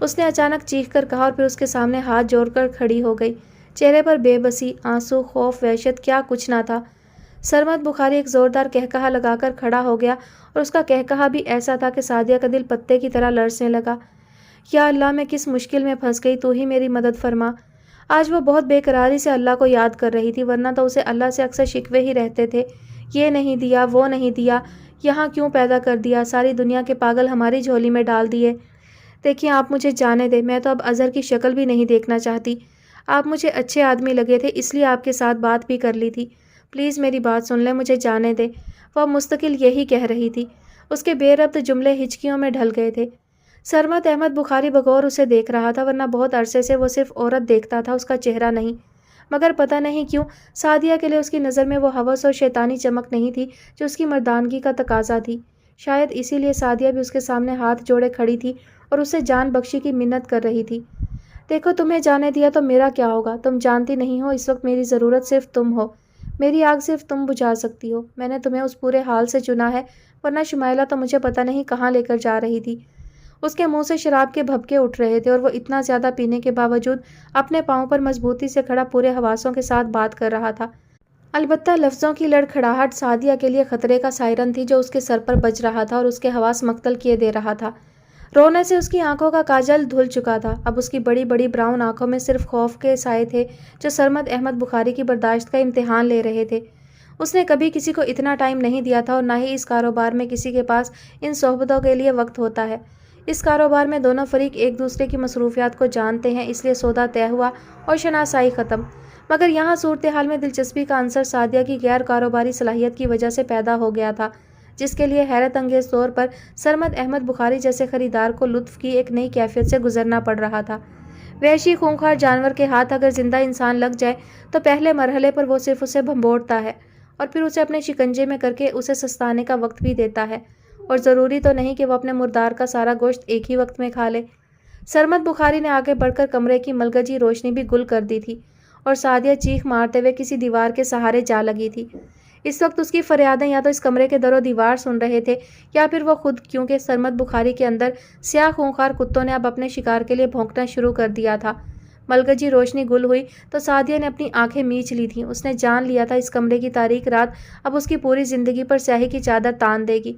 اس نے اچانک چیخ کر کہا اور پھر اس کے سامنے ہاتھ جوڑ کر کھڑی ہو گئی، چہرے پر بے بسی، آنسو، خوف، وحشت، کیا کچھ نہ تھا۔ سرمد بخاری ایک زوردار کہکہا لگا کر کھڑا ہو گیا اور اس کا کہکہا بھی ایسا تھا کہ سعدیہ کا دل پتے کی طرح لرزنے لگا۔ یا اللہ، میں کس مشکل میں پھنس گئی، تو ہی میری مدد فرما۔ آج وہ بہت بے قراری سے اللہ کو یاد کر رہی تھی، ورنہ تو اسے اللہ سے اکثر شکوے ہی رہتے تھے، یہ نہیں دیا، وہ نہیں دیا، یہاں کیوں پیدا کر دیا، ساری دنیا کے پاگل ہماری جھولی میں ڈال دیے۔ دیکھیے آپ مجھے جانے دیں، میں تو اب اظہر کی شکل بھی نہیں دیکھنا چاہتی۔ آپ مجھے اچھے آدمی لگے تھے اس لیے آپ کے ساتھ بات بھی کر لی تھی، پلیز میری بات سن لیں، مجھے جانے دیں۔ وہ مستقل یہی کہہ رہی تھی۔ اس کے بے ربط جملے ہچکیوں میں ڈھل گئے تھے۔ سرمد احمد بخاری بغور اسے دیکھ رہا تھا، ورنہ بہت عرصے سے وہ صرف عورت دیکھتا تھا، اس کا چہرہ نہیں۔ مگر پتہ نہیں کیوں سعدیہ کے لیے اس کی نظر میں وہ ہوس اور شیطانی چمک نہیں تھی جو اس کی مردانگی کا تقاضا تھی۔ شاید اسی لیے سعدیہ بھی اس کے سامنے ہاتھ جوڑے کھڑی تھی اور اسے جان بخشی کی منت کر رہی تھی۔ دیکھو تمہیں جانے دیا تو میرا کیا ہوگا، تم جانتی نہیں ہو اس وقت میری ضرورت صرف تم ہو، میری آگ صرف تم بجھا سکتی ہو۔ میں نے تمہیں اس پورے حال سے چنا ہے، ورنہ شمائلہ تو مجھے پتہ نہیں کہاں لے کر جا رہی تھی۔ اس کے منہ سے شراب کے بھبکے اٹھ رہے تھے اور وہ اتنا زیادہ پینے کے باوجود اپنے پاؤں پر مضبوطی سے کھڑا پورے حواسوں کے ساتھ بات کر رہا تھا۔ البتہ لفظوں کی لڑکھڑاہٹ سعدیہ کے لیے خطرے کا سائرن تھی جو اس کے سر پر بج رہا تھا اور اس کے حواس مختل کیے دے رہا تھا۔ رونے سے اس کی آنکھوں کا کاجل دھل چکا تھا، اب اس کی بڑی بڑی براؤن آنکھوں میں صرف خوف کے سائے تھے جو سرمد احمد بخاری کی برداشت کا امتحان لے رہے تھے۔ اس نے کبھی کسی کو اتنا ٹائم نہیں دیا تھا اور نہ ہی اس کاروبار میں کسی کے پاس ان صحبتوں کے لیے وقت ہوتا ہے۔ اس کاروبار میں دونوں فریق ایک دوسرے کی مصروفیات کو جانتے ہیں، اس لیے سودا طے ہوا اور شناسائی ختم۔ مگر یہاں صورتحال میں دلچسپی کا عنصر سعدیہ کی غیر کاروباری صلاحیت کی وجہ سے پیدا ہو گیا تھا، جس کے لیے حیرت انگیز طور پر سرمد احمد بخاری جیسے خریدار کو لطف کی ایک نئی کیفیت سے گزرنا پڑ رہا تھا۔ وحشی خونخوار جانور کے ہاتھ اگر زندہ انسان لگ جائے تو پہلے مرحلے پر وہ صرف اسے بھنبوڑتا ہے اور پھر اسے اپنے شکنجے میں کر کے اسے سستانے کا وقت بھی دیتا ہے، اور ضروری تو نہیں کہ وہ اپنے مردار کا سارا گوشت ایک ہی وقت میں کھا لے۔ سرمد بخاری نے آگے بڑھ کر کمرے کی ملگجی روشنی بھی گل کر دی تھی اور سعدیہ چیخ مارتے ہوئے کسی دیوار کے سہارے جا لگی تھی۔ اس وقت اس کی فریادیں یا تو اس کمرے کے در و دیوار سن رہے تھے یا پھر وہ خود، کیونکہ سرمد بخاری کے اندر سیاہ خونخوار کتوں نے اب اپنے شکار کے لیے بھونکنا شروع کر دیا تھا۔ ملگجی روشنی گل ہوئی تو سعدیہ نے اپنی آنکھیں میچ لی تھیں۔ اس نے جان لیا تھا اس کمرے کی تاریک رات اب اس کی پوری زندگی پر سیاہی کی چادر تان دے گی۔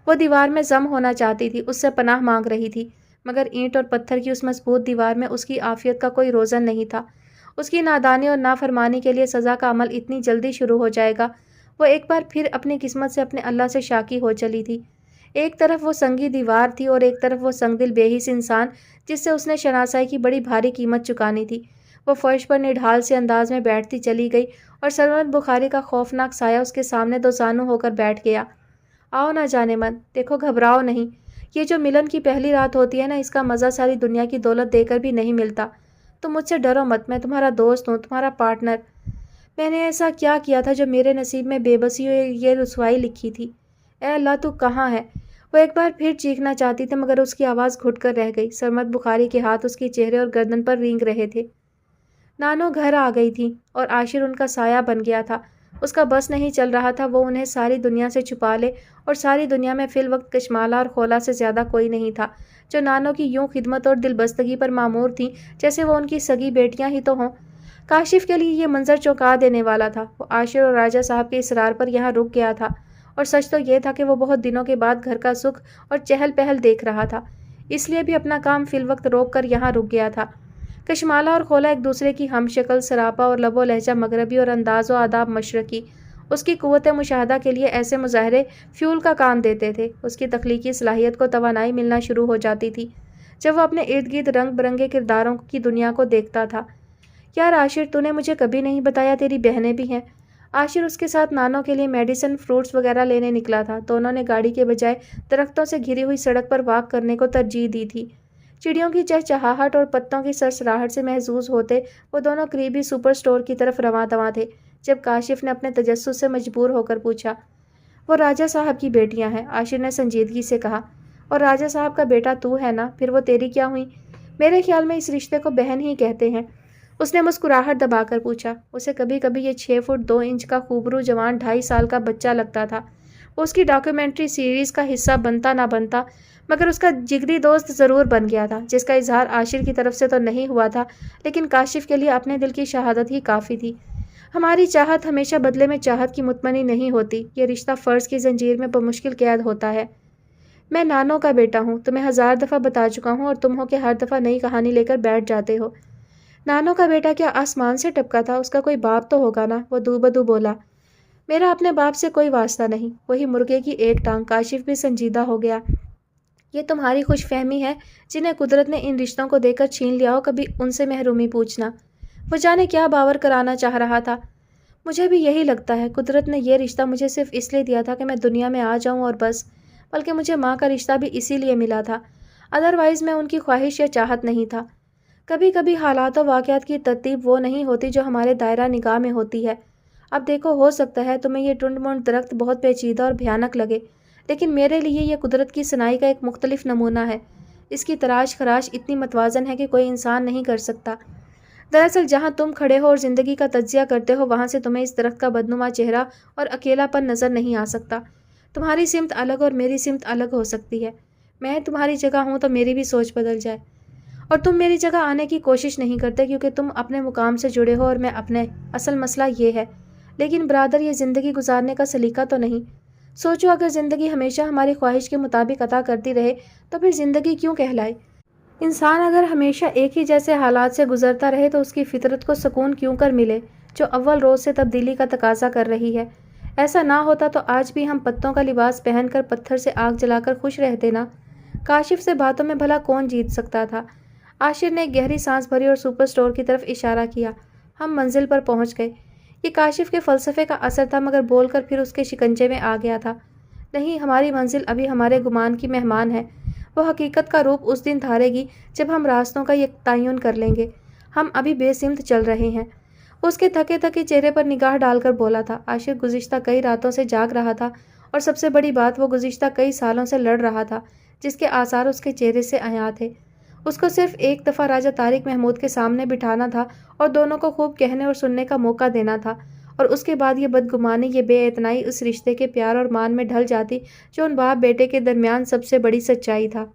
وہ دیوار میں ضم ہونا چاہتی تھی، اس سے پناہ مانگ رہی تھی، مگر اینٹ اور پتھر کی اس مضبوط دیوار میں اس کی عافیت کا کوئی روزن نہیں تھا۔ اس کی نادانی اور نافرمانی کے لیے سزا کا عمل اتنی جلدی شروع ہو جائے گا۔ وہ ایک بار پھر اپنی قسمت سے اپنے اللہ سے شاکی ہو چلی تھی۔ ایک طرف وہ سنگی دیوار تھی اور ایک طرف وہ سنگ دل بے حس انسان جس سے اس نے شناسائی کی بڑی بھاری قیمت چکانی تھی۔ وہ فرش پر نڈھال سے انداز میں بیٹھتی چلی گئی اور سرمد بخاری کا خوفناک سایہ اس کے سامنے دو زانو ہو کر بیٹھ گیا۔ آؤ نہ جانے من، دیکھو گھبراؤ نہیں، یہ جو ملن کی پہلی رات ہوتی ہے نا، اس کا مزہ ساری دنیا کی دولت دے کر بھی نہیں ملتا۔ تم مجھ سے ڈرو مت، میں تمہارا دوست ہوں، تمہارا پارٹنر۔ میں نے ایسا کیا کیا تھا جو میرے نصیب میں بے بسی اور یہ رسوائی لکھی تھی؟ اے اللہ تو کہاں ہے؟ وہ ایک بار پھر چیخنا چاہتی تھی مگر اس کی آواز گھٹ کر رہ گئی۔ سرمد بخاری کے ہاتھ اس کے چہرے اور گردن پر رینگ رہے تھے۔ نانو گھر آ گئی تھی اور عاشر ان کا سایہ بن گیا تھا۔ اس کا بس نہیں چل رہا تھا وہ انہیں ساری دنیا سے چھپا لے، اور ساری دنیا میں فی الوقت کشمالہ اور خولا سے زیادہ کوئی نہیں تھا جو نانو کی یوں خدمت اور دل بستگی پر معمور تھیں جیسے وہ ان کی سگی بیٹیاں ہی تو ہوں۔ کاشف کے لیے یہ منظر چونکا دینے والا تھا۔ وہ عاشر اور راجہ صاحب کے اصرار پر یہاں رک گیا تھا، اور سچ تو یہ تھا کہ وہ بہت دنوں کے بعد گھر کا سکھ اور چہل پہل دیکھ رہا تھا، اس لیے بھی اپنا کام فی الوقت روک کر یہاں رک گیا تھا۔ کشمالہ اور خولا ایک دوسرے کی ہم شکل، سراپا اور لب و لہجہ مغربی اور انداز و آداب مشرقی۔ اس کی قوت مشاہدہ کے لیے ایسے مظاہرے فیول کا کام دیتے تھے۔ اس کی تخلیقی صلاحیت کو توانائی ملنا شروع ہو جاتی تھی جب وہ اپنے ارد گرد رنگ برنگے کرداروں کی دنیا کو دیکھتا تھا۔ یار عاشر، تو نے مجھے کبھی نہیں بتایا تیری بہنیں بھی ہیں؟ عاشر اس کے ساتھ نانو کے لیے میڈیسن، فروٹس وغیرہ لینے نکلا تھا۔ دونوں نے گاڑی کے بجائے درختوں سے گھری ہوئی سڑک پر واک کرنے کو ترجیح دی تھی۔ چڑیوں کی چہچہاہٹ اور پتوں کی سرسراہٹ سے محظوظ ہوتے وہ دونوں قریبی سپر سٹور کی طرف رواں دواں تھے جب کاشف نے اپنے تجسس سے مجبور ہو کر پوچھا، وہ راجہ صاحب کی بیٹیاں ہیں؟ عاشر نے سنجیدگی سے کہا، اور راجہ صاحب کا بیٹا تو ہے نا؟ پھر وہ تیری کیا ہوئی؟ میرے خیال میں اس رشتے کو بہن ہی کہتے ہیں۔ اس نے مسکراہٹ دبا کر پوچھا۔ اسے کبھی کبھی یہ 6 فٹ 2 انچ کا خوبرو جوان 2.5 سال کا بچہ لگتا تھا۔ وہ اس کی ڈاکیومنٹری سیریز کا حصہ بنتا نہ بنتا مگر اس کا جگری دوست ضرور بن گیا تھا، جس کا اظہار عاشر کی طرف سے تو نہیں ہوا تھا لیکن کاشف کے لیے اپنے دل کی شہادت ہی کافی تھی۔ ہماری چاہت ہمیشہ بدلے میں چاہت کی متمنی نہیں ہوتی، یہ رشتہ فرض کی زنجیر میں بمشکل قید ہوتا ہے۔ میں نانو کا بیٹا ہوں، تمہیں 1000 دفعہ بتا چکا ہوں، اور تم ہو کہ ہر دفعہ نئی کہانی لے کر بیٹھ جاتے ہو۔ نانو کا بیٹا کیا آسمان سے ٹپکا تھا؟ اس کا کوئی باپ تو ہوگا نا؟ وہ دو بدو بولا۔ میرا اپنے باپ سے کوئی واسطہ نہیں۔ وہی مرغے کی ایک ٹانگ۔ کاشف بھی سنجیدہ ہو گیا۔ یہ تمہاری خوش فہمی ہے جنہیں قدرت نے ان رشتوں کو دے کر چھین لیا ہو، کبھی ان سے محرومی پوچھنا۔ وہ جانے کیا باور کرانا چاہ رہا تھا۔ مجھے بھی یہی لگتا ہے، قدرت نے یہ رشتہ مجھے صرف اس لیے دیا تھا کہ میں دنیا میں آ جاؤں اور بس، بلکہ مجھے ماں کا رشتہ بھی اسی لیے ملا تھا، ادروائز میں ان کی خواہش یا چاہت نہیں تھا۔ کبھی کبھی حالات و واقعات کی ترتیب وہ نہیں ہوتی جو ہمارے دائرہ نگاہ میں ہوتی ہے۔ اب دیکھو، ہو سکتا ہے تمہیں یہ ٹنڈ منڈ درخت بہت پیچیدہ اور بھیانک لگے، لیکن میرے لیے یہ قدرت کی صناعی کا ایک مختلف نمونہ ہے۔ اس کی تراش خراش اتنی متوازن ہے کہ کوئی انسان نہیں کر سکتا۔ دراصل جہاں تم کھڑے ہو اور زندگی کا تجزیہ کرتے ہو، وہاں سے تمہیں اس درخت کا بدنما چہرہ اور اکیلا پن نظر نہیں آ سکتا۔ تمہاری سمت الگ اور میری سمت الگ ہو سکتی ہے۔ میں تمہاری جگہ ہوں تو میری بھی سوچ بدل جائے، اور تم میری جگہ آنے کی کوشش نہیں کرتے کیونکہ تم اپنے مقام سے جڑے ہو اور میں اپنے۔ اصل مسئلہ یہ ہے۔ لیکن برادر، یہ زندگی گزارنے کا سلیقہ تو نہیں۔ سوچو، اگر زندگی ہمیشہ ہماری خواہش کے مطابق عطا کرتی رہے تو پھر زندگی کیوں کہلائے؟ انسان اگر ہمیشہ ایک ہی جیسے حالات سے گزرتا رہے تو اس کی فطرت کو سکون کیوں کر ملے جو اول روز سے تبدیلی کا تقاضا کر رہی ہے؟ ایسا نہ ہوتا تو آج بھی ہم پتوں کا لباس پہن کر پتھر سے آگ جلا کر خوش رہتے نا۔ کاشف سے باتوں میں بھلا کون جیت سکتا تھا؟ عاشر نے ایک گہری سانس بھری اور سپر سٹور کی طرف اشارہ کیا۔ ہم منزل پر پہنچ گئے۔ یہ کاشف کے فلسفے کا اثر تھا مگر بول کر پھر اس کے شکنجے میں آ گیا تھا۔ نہیں، ہماری منزل ابھی ہمارے گمان کی مہمان ہے۔ وہ حقیقت کا روپ اس دن دھارے گی جب ہم راستوں کا یک تعین کر لیں گے۔ ہم ابھی بے سمت چل رہے ہیں۔ اس کے تھکے تھکے چہرے پر نگاہ ڈال کر بولا تھا۔ عاشر گزشتہ کئی راتوں سے جاگ رہا تھا، اور سب سے بڑی بات، وہ گزشتہ کئی سالوں سے لڑ رہا تھا جس کے آثار اس کے چہرے سے عیاں تھے۔ اس کو صرف ایک دفعہ راجہ طارق محمود کے سامنے بٹھانا تھا اور دونوں کو خوب کہنے اور سننے کا موقع دینا تھا، اور اس کے بعد یہ بدگمانی، یہ بے اعتنائی اس رشتے کے پیار اور مان میں ڈھل جاتی جو ان باپ بیٹے کے درمیان سب سے بڑی سچائی تھا۔